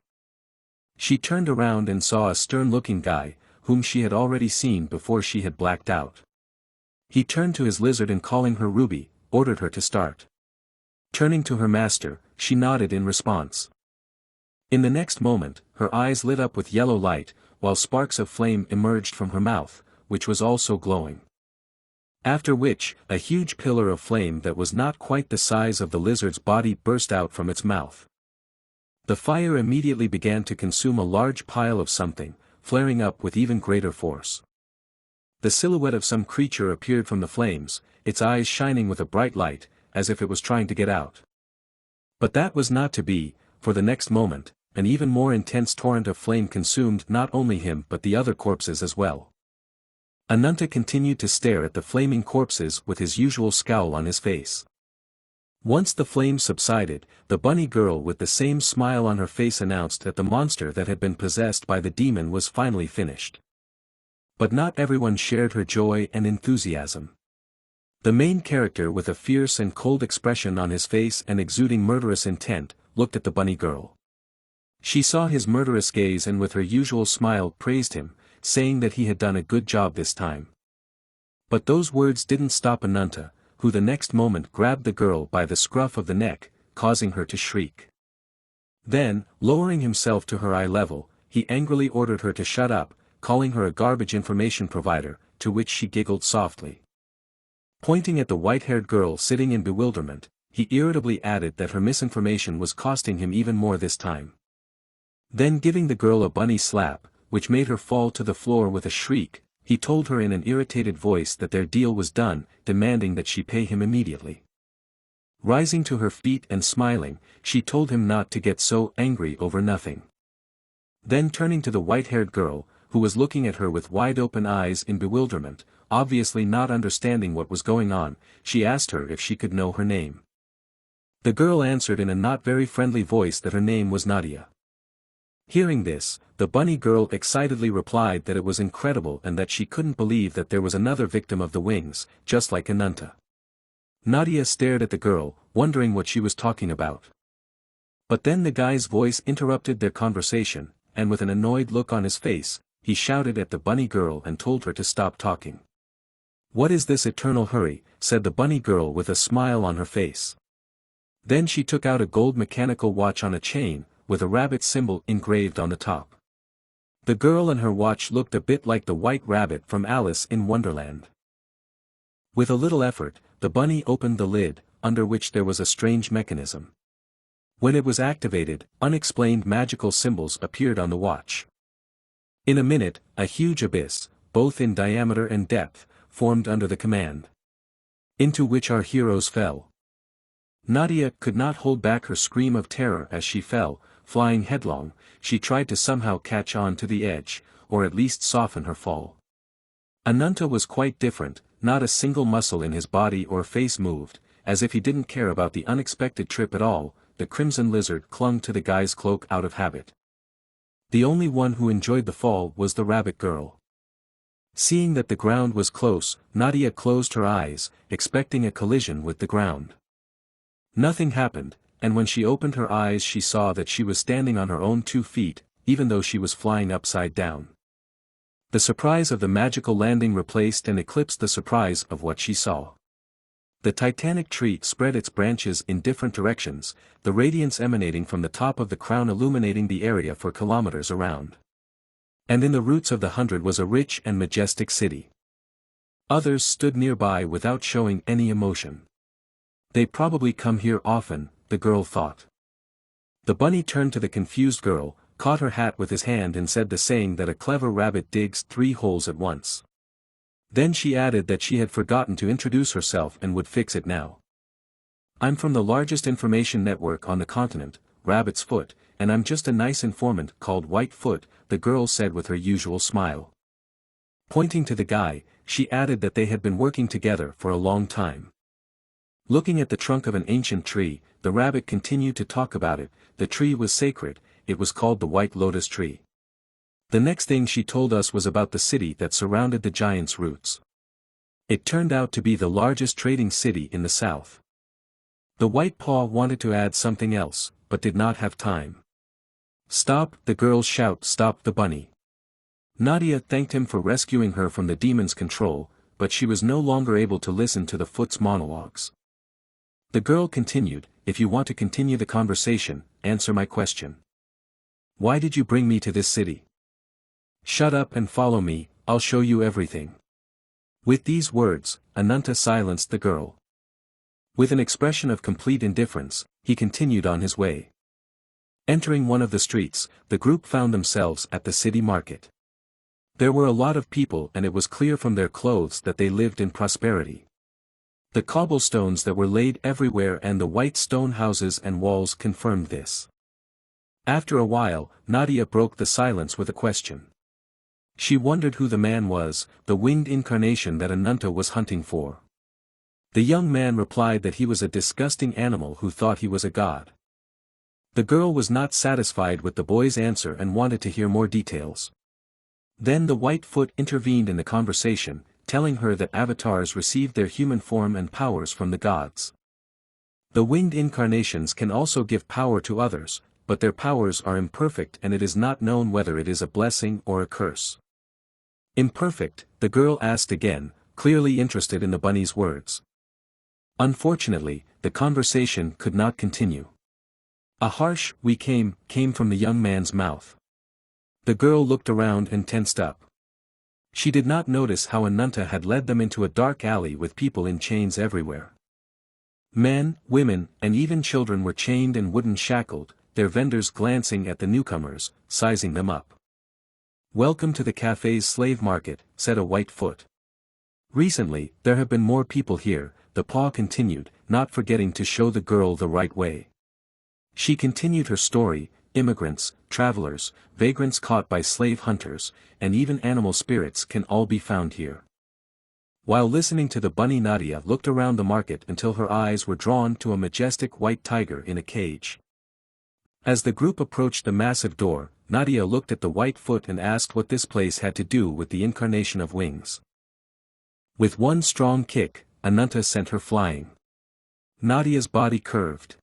She turned around and saw a stern-looking guy, whom she had already seen before she had blacked out. He turned to his lizard and, calling her Ruby, ordered her to start. Turning to her master, she nodded in response. In the next moment, her eyes lit up with yellow light, while sparks of flame emerged from her mouth, which was also glowing. After which, a huge pillar of flame that was not quite the size of the lizard's body burst out from its mouth. The fire immediately began to consume a large pile of something, flaring up with even greater force. The silhouette of some creature appeared from the flames, its eyes shining with a bright light, as if it was trying to get out. But that was not to be, for the next moment, an even more intense torrent of flame consumed not only him but the other corpses as well. Ananta continued to stare at the flaming corpses with his usual scowl on his face. Once the flames subsided, the bunny girl with the same smile on her face announced that the monster that had been possessed by the demon was finally finished. But not everyone shared her joy and enthusiasm. The main character, with a fierce and cold expression on his face and exuding murderous intent, looked at the bunny girl. She saw his murderous gaze and with her usual smile praised him, saying that he had done a good job this time. But those words didn't stop Ananta, who the next moment grabbed the girl by the scruff of the neck, causing her to shriek. Then, lowering himself to her eye level, he angrily ordered her to shut up, calling her a garbage information provider, to which she giggled softly. Pointing at the white-haired girl sitting in bewilderment, he irritably added that her misinformation was costing him even more this time. Then giving the girl a bunny slap, which made her fall to the floor with a shriek, he told her in an irritated voice that their deal was done, demanding that she pay him immediately. Rising to her feet and smiling, she told him not to get so angry over nothing. Then turning to the white-haired girl, who was looking at her with wide-open eyes in bewilderment, obviously not understanding what was going on, she asked her if she could know her name. The girl answered in a not very friendly voice that her name was Nadia. Hearing this, the bunny girl excitedly replied that it was incredible and that she couldn't believe that there was another victim of the wings, just like Ananta. Nadia stared at the girl, wondering what she was talking about. But then the guy's voice interrupted their conversation, and with an annoyed look on his face, he shouted at the bunny girl and told her to stop talking. "What is this eternal hurry?" said the bunny girl with a smile on her face. Then she took out a gold mechanical watch on a chain, with a rabbit symbol engraved on the top. The girl and her watch looked a bit like the white rabbit from Alice in Wonderland. With a little effort, the bunny opened the lid, under which there was a strange mechanism. When it was activated, unexplained magical symbols appeared on the watch. In a minute, a huge abyss, both in diameter and depth, formed under the command, into which our heroes fell. Nadia could not hold back her scream of terror as she fell, flying headlong. She tried to somehow catch on to the edge, or at least soften her fall. Ananta was quite different, not a single muscle in his body or face moved, as if he didn't care about the unexpected trip at all. The crimson lizard clung to the guy's cloak out of habit. The only one who enjoyed the fall was the rabbit girl. Seeing that the ground was close, Nadia closed her eyes, expecting a collision with the ground. Nothing happened, and when she opened her eyes she saw that she was standing on her own 2 feet, even though she was flying upside down. The surprise of the magical landing replaced and eclipsed the surprise of what she saw. The titanic tree spread its branches in different directions, the radiance emanating from the top of the crown illuminating the area for kilometers around. And in the roots of the 100 was a rich and majestic city. Others stood nearby without showing any emotion. They probably come here often, the girl thought. The bunny turned to the confused girl, caught her hat with his hand and said the saying that a clever rabbit digs 3 holes at once. Then she added that she had forgotten to introduce herself and would fix it now. "I'm from the largest information network on the continent, Rabbit's Foot, and I'm just a nice informant called Whitefoot," the girl said with her usual smile. Pointing to the guy, she added that they had been working together for a long time. Looking at the trunk of an ancient tree, the rabbit continued to talk about it. The tree was sacred, it was called the White Lotus Tree. The next thing she told us was about the city that surrounded the giant's roots. It turned out to be the largest trading city in the south. The White Paw wanted to add something else, but did not have time. "Stop!" the girls shout. "Stop the bunny!" Nadia thanked him for rescuing her from the demon's control, but she was no longer able to listen to the Foot's monologues. The girl continued, "If you want to continue the conversation, answer my question. Why did you bring me to this city? Shut up and follow me, I'll show you everything." With these words, Ananta silenced the girl. With an expression of complete indifference, he continued on his way. Entering one of the streets, the group found themselves at the city market. There were a lot of people and it was clear from their clothes that they lived in prosperity. The cobblestones that were laid everywhere and the white stone houses and walls confirmed this. After a while, Nadia broke the silence with a question. She wondered who the man was, the winged incarnation that Ananta was hunting for. The young man replied that he was a disgusting animal who thought he was a god. The girl was not satisfied with the boy's answer and wanted to hear more details. Then the Whitefoot intervened in the conversation, telling her that avatars received their human form and powers from the gods. The winged incarnations can also give power to others, but their powers are imperfect and it is not known whether it is a blessing or a curse. "Imperfect?" the girl asked again, clearly interested in the bunny's words. Unfortunately, the conversation could not continue. A harsh "we came" came from the young man's mouth. The girl looked around and tensed up. She did not notice how Ananta had led them into a dark alley with people in chains everywhere. Men, women, and even children were chained and wooden shackled, their vendors glancing at the newcomers, sizing them up. "Welcome to the cafe's slave market," said a white foot. "Recently, there have been more people here," the paw continued, not forgetting to show the girl the right way. She continued her story: immigrants, travelers, vagrants caught by slave hunters, and even animal spirits can all be found here. While listening to the bunny, Nadia looked around the market until her eyes were drawn to a majestic white tiger in a cage. As the group approached the massive door, Nadia looked at the white foot and asked what this place had to do with the incarnation of wings. With one strong kick, Ananta sent her flying. Nadia's body curved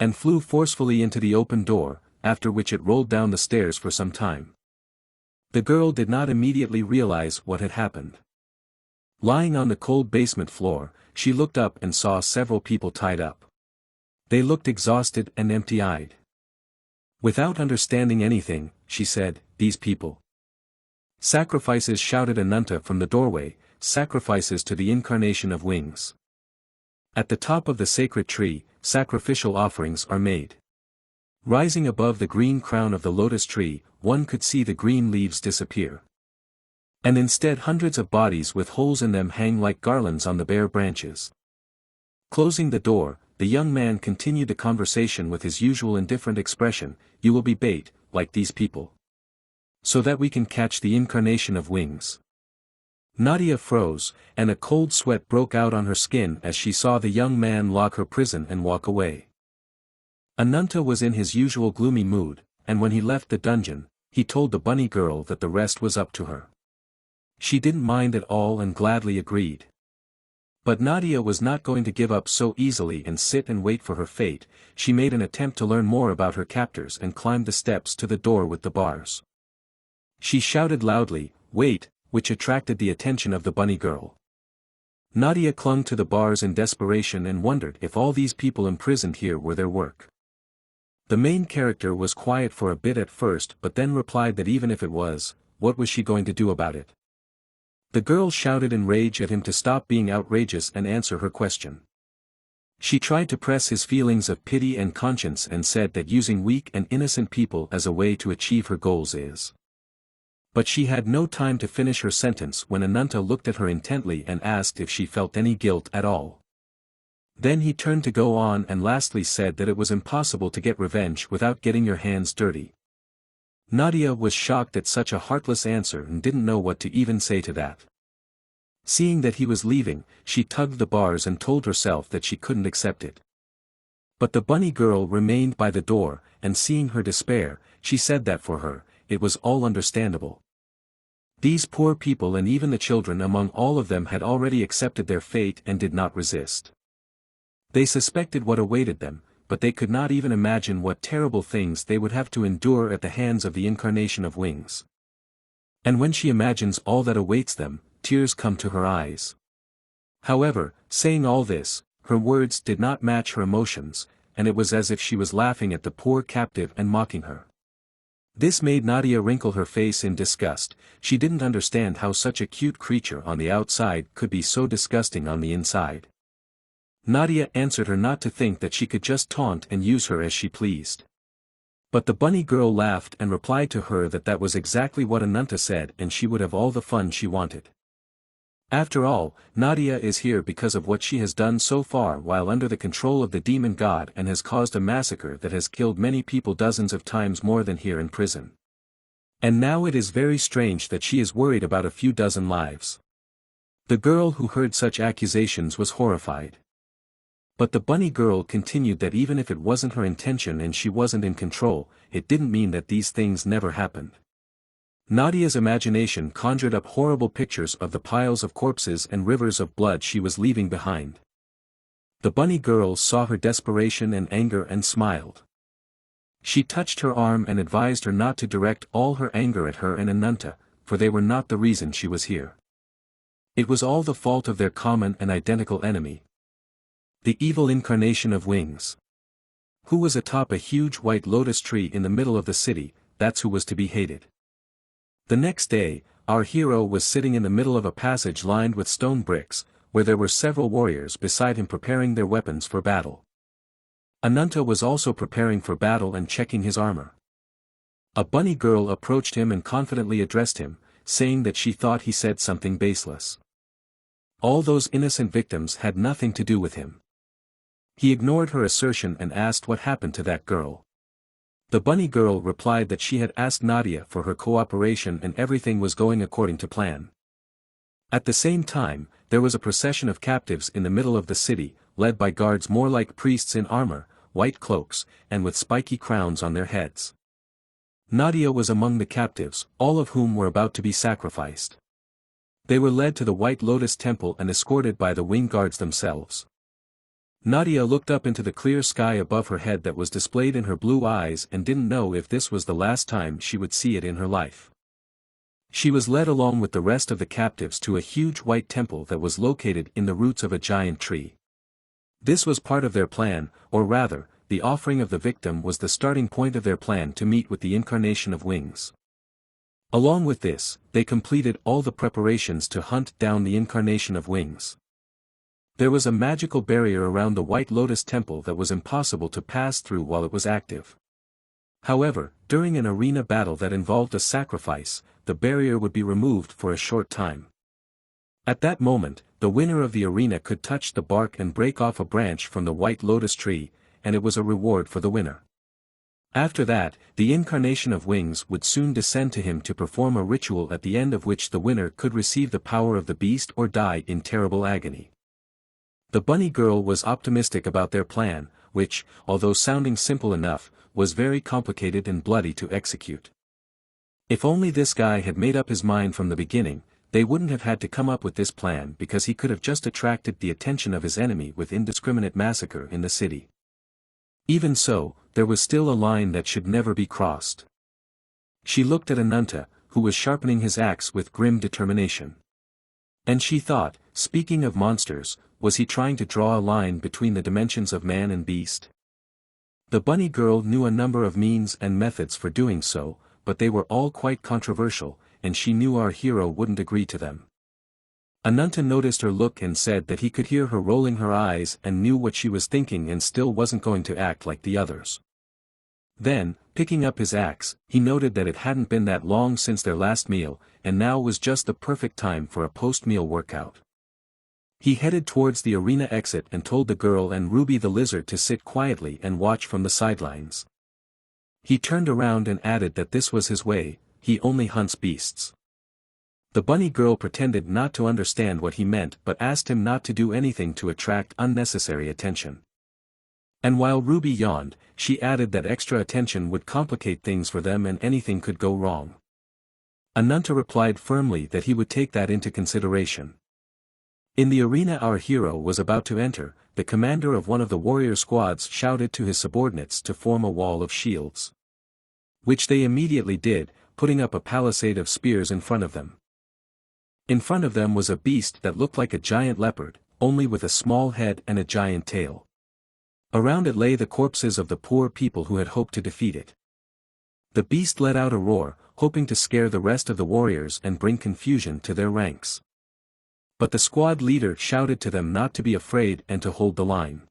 and flew forcefully into the open door, after which it rolled down the stairs for some time. The girl did not immediately realize what had happened. Lying on the cold basement floor, she looked up and saw several people tied up. They looked exhausted and empty-eyed. Without understanding anything, she said, "These people." "Sacrifices," shouted Ananta from the doorway, "sacrifices to the incarnation of wings. At the top of the sacred tree, sacrificial offerings are made." Rising above the green crown of the lotus tree, one could see the green leaves disappear. And instead hundreds of bodies with holes in them hang like garlands on the bare branches. Closing the door, the young man continued the conversation with his usual indifferent expression: "You will be bait, like these people. So that we can catch the incarnation of wings." Nadia froze, and a cold sweat broke out on her skin as she saw the young man lock her prison and walk away. Ananta was in his usual gloomy mood, and when he left the dungeon, he told the bunny girl that the rest was up to her. She didn't mind at all and gladly agreed. But Nadia was not going to give up so easily and sit and wait for her fate. She made an attempt to learn more about her captors and climbed the steps to the door with the bars. She shouted loudly, "Wait," which attracted the attention of the bunny girl. Nadia clung to the bars in desperation and wondered if all these people imprisoned here were their work. The main character was quiet for a bit at first but then replied that even if it was, what was she going to do about it? The girl shouted in rage at him to stop being outrageous and answer her question. She tried to press his feelings of pity and conscience and said that using weak and innocent people as a way to achieve her goals is. But she had no time to finish her sentence when Ananta looked at her intently and asked if she felt any guilt at all. Then he turned to go on and lastly said that it was impossible to get revenge without getting your hands dirty. Nadia was shocked at such a heartless answer and didn't know what to even say to that. Seeing that he was leaving, she tugged the bars and told herself that she couldn't accept it. But the bunny girl remained by the door, and seeing her despair, she said that for her, it was all understandable. These poor people and even the children among all of them had already accepted their fate and did not resist. They suspected what awaited them, but they could not even imagine what terrible things they would have to endure at the hands of the incarnation of wings. And when she imagines all that awaits them, tears come to her eyes. However, saying all this, her words did not match her emotions, and it was as if she was laughing at the poor captive and mocking her. This made Nadia wrinkle her face in disgust. She didn't understand how such a cute creature on the outside could be so disgusting on the inside. Nadia answered her not to think that she could just taunt and use her as she pleased. But the bunny girl laughed and replied to her that that was exactly what Ananta said and she would have all the fun she wanted. After all, Nadia is here because of what she has done so far while under the control of the demon god and has caused a massacre that has killed many people dozens of times more than here in prison. And now it is very strange that she is worried about a few dozen lives. The girl who heard such accusations was horrified. But the bunny girl continued that even if it wasn't her intention and she wasn't in control, it didn't mean that these things never happened. Nadia's imagination conjured up horrible pictures of the piles of corpses and rivers of blood she was leaving behind. The bunny girl saw her desperation and anger and smiled. She touched her arm and advised her not to direct all her anger at her and Ananta, for they were not the reason she was here. It was all the fault of their common and identical enemy, the evil incarnation of wings. Who was atop a huge white lotus tree in the middle of the city, that's who was to be hated. The next day, our hero was sitting in the middle of a passage lined with stone bricks, where there were several warriors beside him preparing their weapons for battle. Ananta was also preparing for battle and checking his armor. A bunny girl approached him and confidently addressed him, saying that she thought he said something baseless. All those innocent victims had nothing to do with him. He ignored her assertion and asked what happened to that girl. The bunny girl replied that she had asked Nadia for her cooperation and everything was going according to plan. At the same time, there was a procession of captives in the middle of the city, led by guards more like priests in armor, white cloaks, and with spiky crowns on their heads. Nadia was among the captives, all of whom were about to be sacrificed. They were led to the White Lotus Temple and escorted by the wing guards themselves. Nadia looked up into the clear sky above her head that was displayed in her blue eyes and didn't know if this was the last time she would see it in her life. She was led along with the rest of the captives to a huge white temple that was located in the roots of a giant tree. This was part of their plan, or rather, the offering of the victim was the starting point of their plan to meet with the incarnation of wings. Along with this, they completed all the preparations to hunt down the incarnation of wings. There was a magical barrier around the White Lotus Temple that was impossible to pass through while it was active. However, during an arena battle that involved a sacrifice, the barrier would be removed for a short time. At that moment, the winner of the arena could touch the bark and break off a branch from the White Lotus tree, and it was a reward for the winner. After that, the incarnation of wings would soon descend to him to perform a ritual at the end of which the winner could receive the power of the beast or die in terrible agony. The bunny girl was optimistic about their plan, which, although sounding simple enough, was very complicated and bloody to execute. If only this guy had made up his mind from the beginning, they wouldn't have had to come up with this plan because he could have just attracted the attention of his enemy with indiscriminate massacre in the city. Even so, there was still a line that should never be crossed. She looked at Ananta, who was sharpening his axe with grim determination. And she thought, speaking of monsters, was he trying to draw a line between the dimensions of man and beast? The bunny girl knew a number of means and methods for doing so, but they were all quite controversial, and she knew our hero wouldn't agree to them. Ananta noticed her look and said that he could hear her rolling her eyes and knew what she was thinking and still wasn't going to act like the others. Then, picking up his axe, he noted that it hadn't been that long since their last meal, and now was just the perfect time for a post-meal workout. He headed towards the arena exit and told the girl and Ruby the lizard to sit quietly and watch from the sidelines. He turned around and added that this was his way, he only hunts beasts. The bunny girl pretended not to understand what he meant but asked him not to do anything to attract unnecessary attention. And while Ruby yawned, she added that extra attention would complicate things for them and anything could go wrong. Ananta replied firmly that he would take that into consideration. In the arena our hero was about to enter, the commander of one of the warrior squads shouted to his subordinates to form a wall of shields. Which they immediately did, putting up a palisade of spears in front of them. In front of them was a beast that looked like a giant leopard, only with a small head and a giant tail. Around it lay the corpses of the poor people who had hoped to defeat it. The beast let out a roar, hoping to scare the rest of the warriors and bring confusion to their ranks. But the squad leader shouted to them not to be afraid and to hold the line.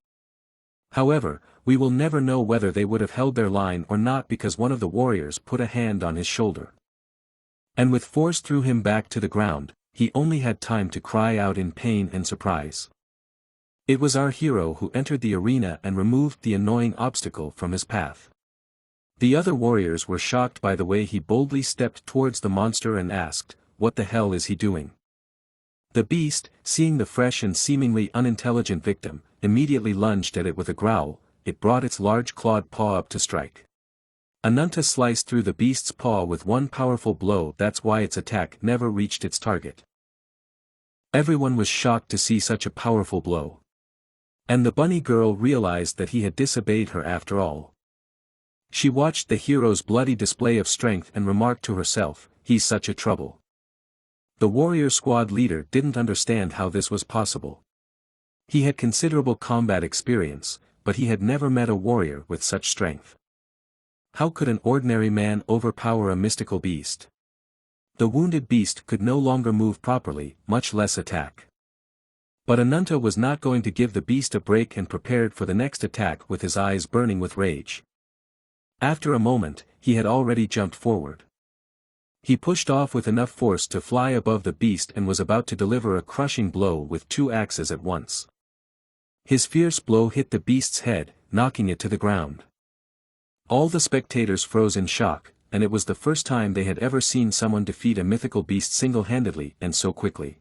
However, we will never know whether they would have held their line or not because one of the warriors put a hand on his shoulder. And with force threw him back to the ground, he only had time to cry out in pain and surprise. It was our hero who entered the arena and removed the annoying obstacle from his path. The other warriors were shocked by the way he boldly stepped towards the monster and asked, "What the hell is he doing?" The beast, seeing the fresh and seemingly unintelligent victim, immediately lunged at it with a growl. It brought its large clawed paw up to strike. Ananta sliced through the beast's paw with one powerful blow. That's why its attack never reached its target. Everyone was shocked to see such a powerful blow. And the bunny girl realized that he had disobeyed her after all. She watched the hero's bloody display of strength and remarked to herself, "He's such a trouble." The warrior squad leader didn't understand how this was possible. He had considerable combat experience, but he had never met a warrior with such strength. How could an ordinary man overpower a mystical beast? The wounded beast could no longer move properly, much less attack. But Ananta was not going to give the beast a break and prepared for the next attack with his eyes burning with rage. After a moment, he had already jumped forward. He pushed off with enough force to fly above the beast and was about to deliver a crushing blow with 2 axes at once. His fierce blow hit the beast's head, knocking it to the ground. All the spectators froze in shock, and it was the first time they had ever seen someone defeat a mythical beast single-handedly and so quickly.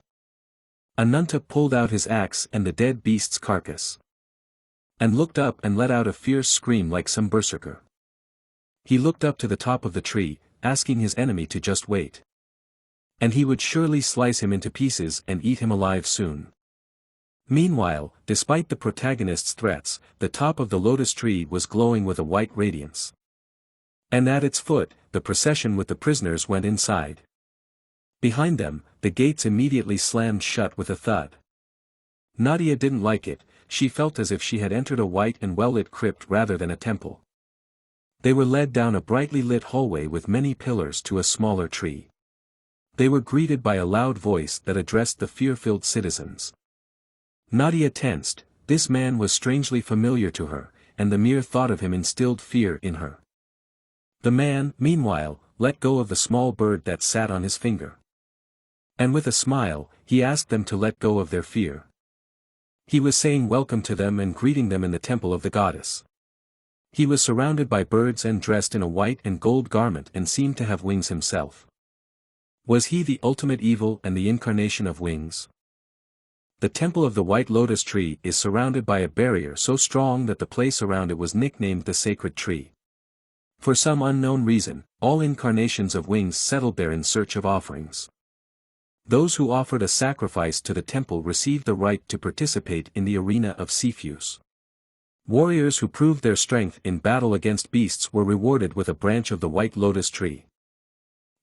Ananta pulled out his axe and the dead beast's carcass, and looked up and let out a fierce scream like some berserker. He looked up to the top of the tree, asking his enemy to just wait. And he would surely slice him into pieces and eat him alive soon. Meanwhile, despite the protagonist's threats, the top of the lotus tree was glowing with a white radiance. And at its foot, the procession with the prisoners went inside. Behind them, the gates immediately slammed shut with a thud. Nadia didn't like it, she felt as if she had entered a white and well-lit crypt rather than a temple. They were led down a brightly lit hallway with many pillars to a smaller tree. They were greeted by a loud voice that addressed the fear-filled citizens. Nadia tensed, this man was strangely familiar to her, and the mere thought of him instilled fear in her. The man, meanwhile, let go of the small bird that sat on his finger. And with a smile, he asked them to let go of their fear. He was saying welcome to them and greeting them in the temple of the goddess. He was surrounded by birds and dressed in a white and gold garment and seemed to have wings himself. Was he the ultimate evil and the incarnation of wings? The temple of the white lotus tree is surrounded by a barrier so strong that the place around it was nicknamed the sacred tree. For some unknown reason, all incarnations of wings settled there in search of offerings. Those who offered a sacrifice to the temple received the right to participate in the arena of Cepheus. Warriors who proved their strength in battle against beasts were rewarded with a branch of the white lotus tree.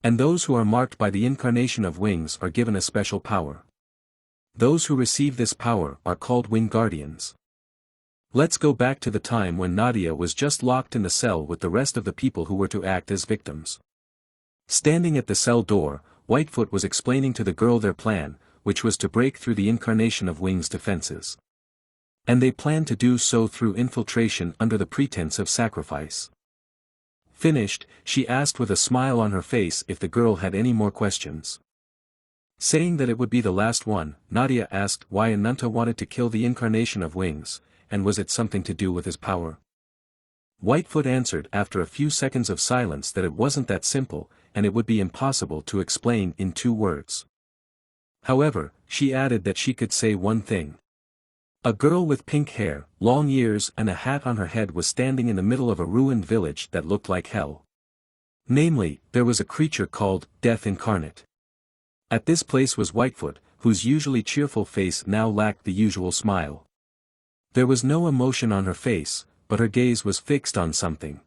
And those who are marked by the incarnation of wings are given a special power. Those who receive this power are called wing guardians. Let's go back to the time when Nadia was just locked in the cell with the rest of the people who were to act as victims. Standing at the cell door, Whitefoot was explaining to the girl their plan, which was to break through the incarnation of wings' defenses. And they planned to do so through infiltration under the pretense of sacrifice. Finished, she asked with a smile on her face if the girl had any more questions. Saying that it would be the last one, Nadia asked why Ananta wanted to kill the incarnation of wings, and was it something to do with his power? Whitefoot answered after a few seconds of silence that it wasn't that simple, and it would be impossible to explain in 2 words. However, she added that she could say one thing. A girl with pink hair, long ears and a hat on her head was standing in the middle of a ruined village that looked like hell. Namely, there was a creature called Death Incarnate. At this place was Whitefoot, whose usually cheerful face now lacked the usual smile. There was no emotion on her face, but her gaze was fixed on something.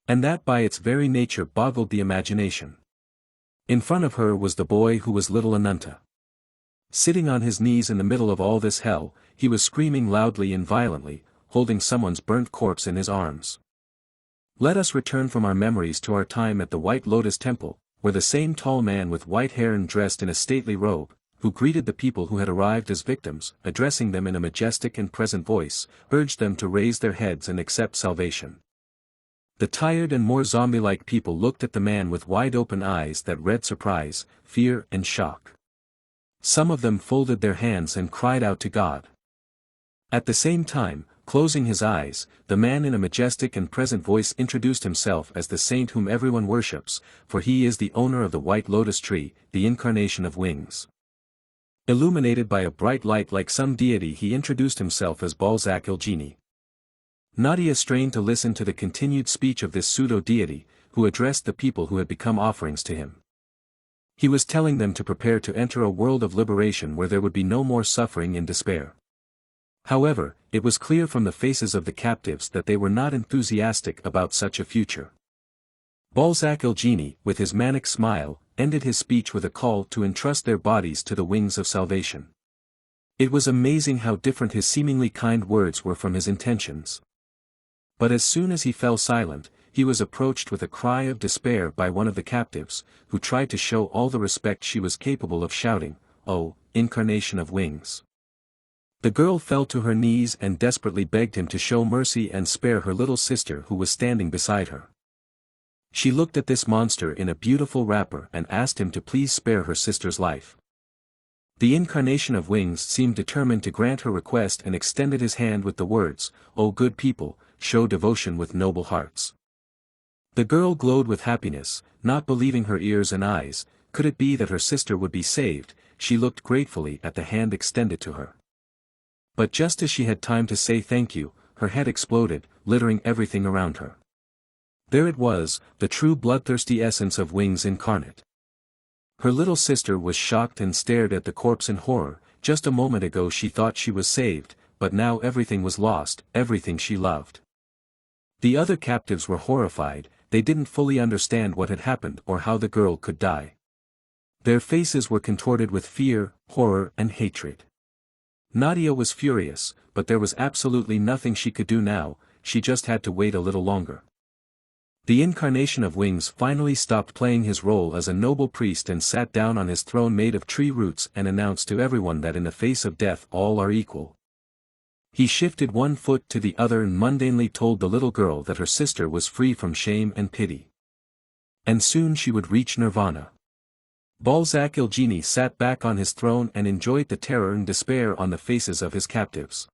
And that by its very nature boggled the imagination. In front of her was the boy who was little Ananta. Sitting on his knees in the middle of all this hell, he was screaming loudly and violently, holding someone's burnt corpse in his arms. Let us return from our memories to our time at the White Lotus Temple, where the same tall man with white hair and dressed in a stately robe, who greeted the people who had arrived as victims, addressing them in a majestic and present voice, urged them to raise their heads and accept salvation. The tired and more zombie-like people looked at the man with wide-open eyes that read surprise, fear and shock. Some of them folded their hands and cried out to God. At the same time, closing his eyes, the man in a majestic and present voice introduced himself as the saint whom everyone worships, for he is the owner of the white lotus tree, the incarnation of wings. Illuminated by a bright light like some deity, he introduced himself as Balzac El Genie. Nadia strained to listen to the continued speech of this pseudo-deity, who addressed the people who had become offerings to him. He was telling them to prepare to enter a world of liberation where there would be no more suffering and despair. However, it was clear from the faces of the captives that they were not enthusiastic about such a future. Balzac El Genie, with his manic smile, ended his speech with a call to entrust their bodies to the wings of salvation. It was amazing how different his seemingly kind words were from his intentions. But as soon as he fell silent, he was approached with a cry of despair by one of the captives, who tried to show all the respect she was capable of, shouting, "Oh, incarnation of wings!" The girl fell to her knees and desperately begged him to show mercy and spare her little sister who was standing beside her. She looked at this monster in a beautiful wrapper and asked him to please spare her sister's life. The incarnation of wings seemed determined to grant her request and extended his hand with the words, "O good people, show devotion with noble hearts." The girl glowed with happiness, not believing her ears and eyes. Could it be that her sister would be saved? She looked gratefully at the hand extended to her. But just as she had time to say thank you, her head exploded, littering everything around her. There it was, the true bloodthirsty essence of wings incarnate. Her little sister was shocked and stared at the corpse in horror. Just a moment ago she thought she was saved, but now everything was lost, everything she loved. The other captives were horrified. They didn't fully understand what had happened or how the girl could die. Their faces were contorted with fear, horror and hatred. Nadia was furious, but there was absolutely nothing she could do now. She just had to wait a little longer. The incarnation of wings finally stopped playing his role as a noble priest and sat down on his throne made of tree roots and announced to everyone that in the face of death all are equal. He shifted one foot to the other and mundanely told the little girl that her sister was free from shame and pity. And soon she would reach nirvana. Balzac Il-Genie sat back on his throne and enjoyed the terror and despair on the faces of his captives.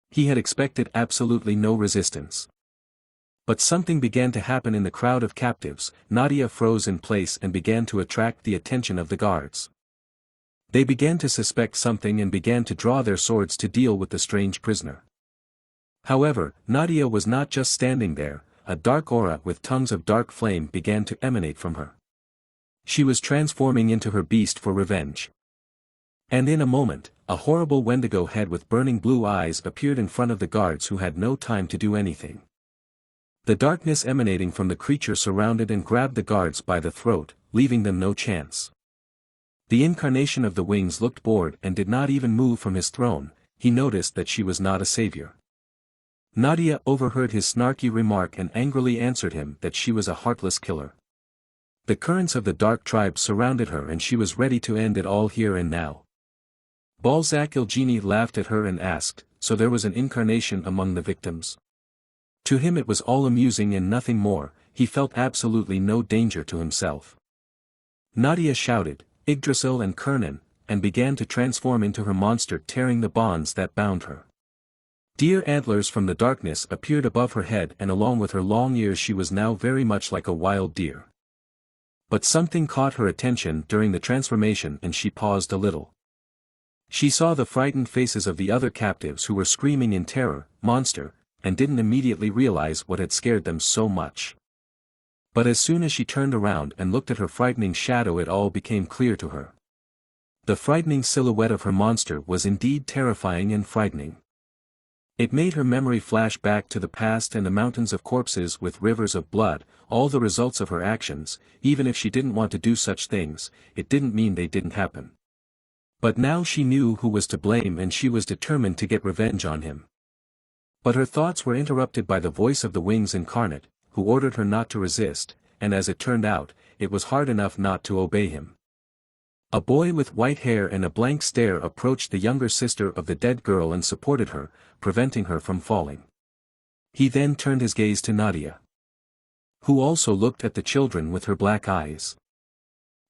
He had expected absolutely no resistance. But something began to happen in the crowd of captives. Nadia froze in place and began to attract the attention of the guards. They began to suspect something and began to draw their swords to deal with the strange prisoner. However, Nadia was not just standing there. A dark aura with tongues of dark flame began to emanate from her. She was transforming into her beast for revenge. And in a moment, a horrible Wendigo head with burning blue eyes appeared in front of the guards who had no time to do anything. The darkness emanating from the creature surrounded and grabbed the guards by the throat, leaving them no chance. The incarnation of the wings looked bored and did not even move from his throne. He noticed that she was not a savior. Nadia overheard his snarky remark and angrily answered him that she was a heartless killer. The currents of the dark tribe surrounded her and she was ready to end it all here and now. Balzac Il-Genie laughed at her and asked, "So there was an incarnation among the victims?" To him it was all amusing and nothing more. He felt absolutely no danger to himself. Nadia shouted, "Yggdrasil and Kernan," and began to transform into her monster, tearing the bonds that bound her. Deer antlers from the darkness appeared above her head and along with her long ears she was now very much like a wild deer. But something caught her attention during the transformation and she paused a little. She saw the frightened faces of the other captives who were screaming in terror, "Monster," and didn't immediately realize what had scared them so much. But as soon as she turned around and looked at her frightening shadow it all became clear to her. The frightening silhouette of her monster was indeed terrifying and frightening. It made her memory flash back to the past and the mountains of corpses with rivers of blood, all the results of her actions. Even if she didn't want to do such things, it didn't mean they didn't happen. But now she knew who was to blame and she was determined to get revenge on him. But her thoughts were interrupted by the voice of the wings incarnate, who ordered her not to resist, and as it turned out, it was hard enough not to obey him. A boy with white hair and a blank stare approached the younger sister of the dead girl and supported her, preventing her from falling. He then turned his gaze to Nadia, who also looked at the children with her black eyes.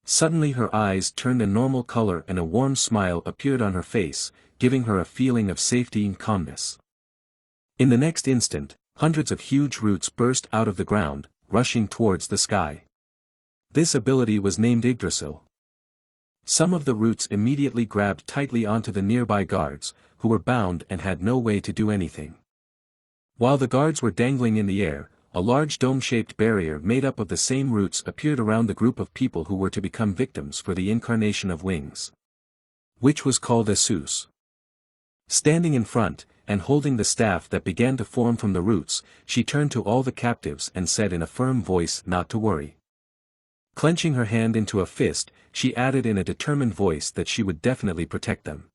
Suddenly her eyes turned a normal color and a warm smile appeared on her face, giving her a feeling of safety and calmness. In the next instant, hundreds of huge roots burst out of the ground, rushing towards the sky. This ability was named Yggdrasil. Some of the roots immediately grabbed tightly onto the nearby guards, who were bound and had no way to do anything. While the guards were dangling in the air, a large dome-shaped barrier made up of the same roots appeared around the group of people who were to become victims for the incarnation of wings, which was called Asus. Standing in front, and holding the staff that began to form from the roots, she turned to all the captives and said in a firm voice not to worry. Clenching her hand into a fist, she added in a determined voice that she would definitely protect them.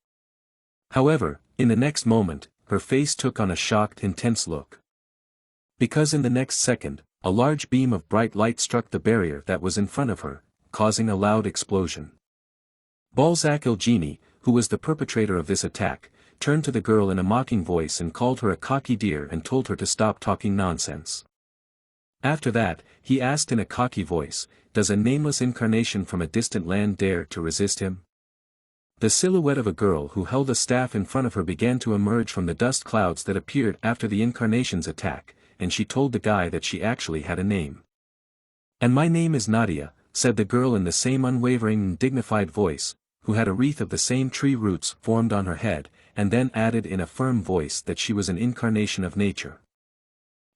However, in the next moment, her face took on a shocked, intense look. Because in the next second, a large beam of bright light struck the barrier that was in front of her, causing a loud explosion. Balzac el-Genie, who was the perpetrator of this attack, turned to the girl in a mocking voice and called her a cocky dear and told her to stop talking nonsense. After that, he asked in a cocky voice, "Does a nameless incarnation from a distant land dare to resist him?" The silhouette of a girl who held a staff in front of her began to emerge from the dust clouds that appeared after the incarnation's attack, and she told the guy that she actually had a name. "And my name is Nadia," said the girl in the same unwavering and dignified voice, who had a wreath of the same tree roots formed on her head, and then added in a firm voice that she was an incarnation of nature.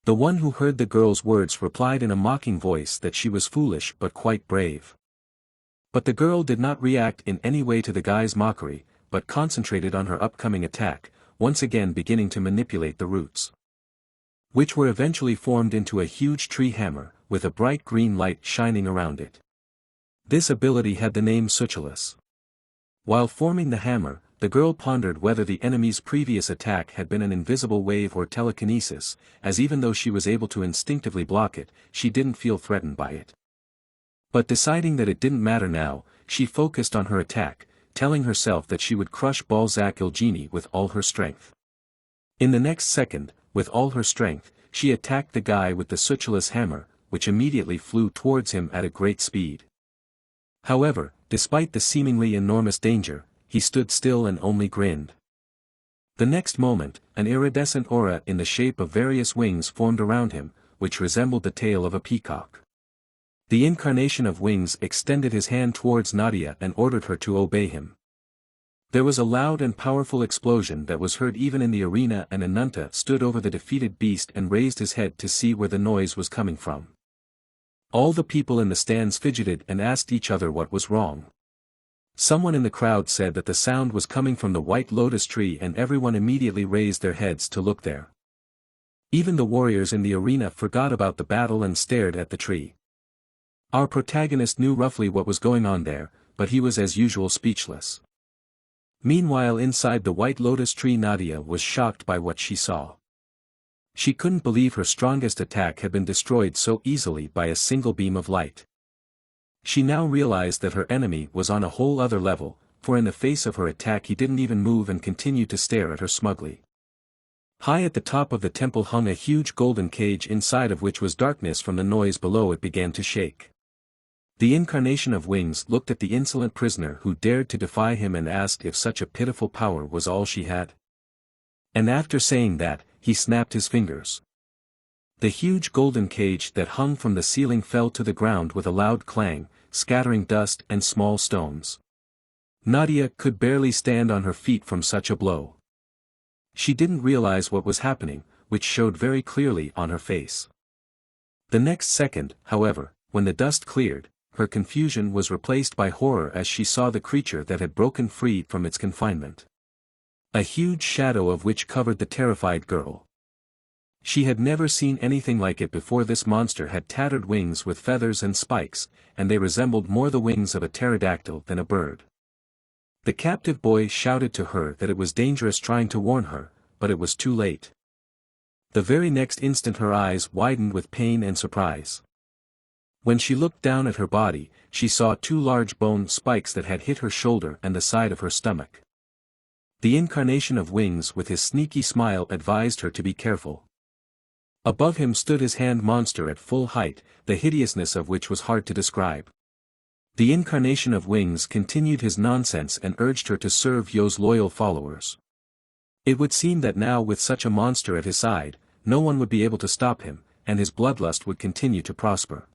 The one who heard the girl's words replied in a mocking voice that she was foolish but quite brave. But the girl did not react in any way to the guy's mockery, but concentrated on her upcoming attack, once again beginning to manipulate the roots, which were eventually formed into a huge tree hammer, with a bright green light shining around it. This ability had the name Suchilus. While forming the hammer, the girl pondered whether the enemy's previous attack had been an invisible wave or telekinesis, as even though she was able to instinctively block it, she didn't feel threatened by it. But deciding that it didn't matter now, she focused on her attack, telling herself that she would crush Balzac el-Genie with all her strength. In the next second, with all her strength, she attacked the guy with the Suchilus hammer, which immediately flew towards him at a great speed. However, despite the seemingly enormous danger, he stood still and only grinned. The next moment, an iridescent aura in the shape of various wings formed around him, which resembled the tail of a peacock. The incarnation of wings extended his hand towards Nadia and ordered her to obey him. There was a loud and powerful explosion that was heard even in the arena, and Ananta stood over the defeated beast and raised his head to see where the noise was coming from. All the people in the stands fidgeted and asked each other what was wrong. Someone in the crowd said that the sound was coming from the white lotus tree, and everyone immediately raised their heads to look there. Even the warriors in the arena forgot about the battle and stared at the tree. Our protagonist knew roughly what was going on there, but he was as usual speechless. Meanwhile, inside the white lotus tree, Nadia was shocked by what she saw. She couldn't believe her strongest attack had been destroyed so easily by a single beam of light. She now realized that her enemy was on a whole other level, for in the face of her attack he didn't even move and continued to stare at her smugly. High at the top of the temple hung a huge golden cage, inside of which was darkness. From the noise below it began to shake. The incarnation of wings looked at the insolent prisoner who dared to defy him and asked if such a pitiful power was all she had. And after saying that, he snapped his fingers. The huge golden cage that hung from the ceiling fell to the ground with a loud clang, scattering dust and small stones. Nadia could barely stand on her feet from such a blow. She didn't realize what was happening, which showed very clearly on her face. The next second, however, when the dust cleared, her confusion was replaced by horror as she saw the creature that had broken free from its confinement. A huge shadow of which covered the terrified girl. She had never seen anything like it before. This monster had tattered wings with feathers and spikes, and they resembled more the wings of a pterodactyl than a bird. The captive boy shouted to her that it was dangerous, trying to warn her, but it was too late. The very next instant her eyes widened with pain and surprise. When she looked down at her body, she saw two large bone spikes that had hit her shoulder and the side of her stomach. The incarnation of wings with his sneaky smile advised her to be careful. Above him stood his hand monster at full height, the hideousness of which was hard to describe. The incarnation of wings continued his nonsense and urged her to serve Yo's loyal followers. It would seem that now, with such a monster at his side, no one would be able to stop him, and his bloodlust would continue to prosper.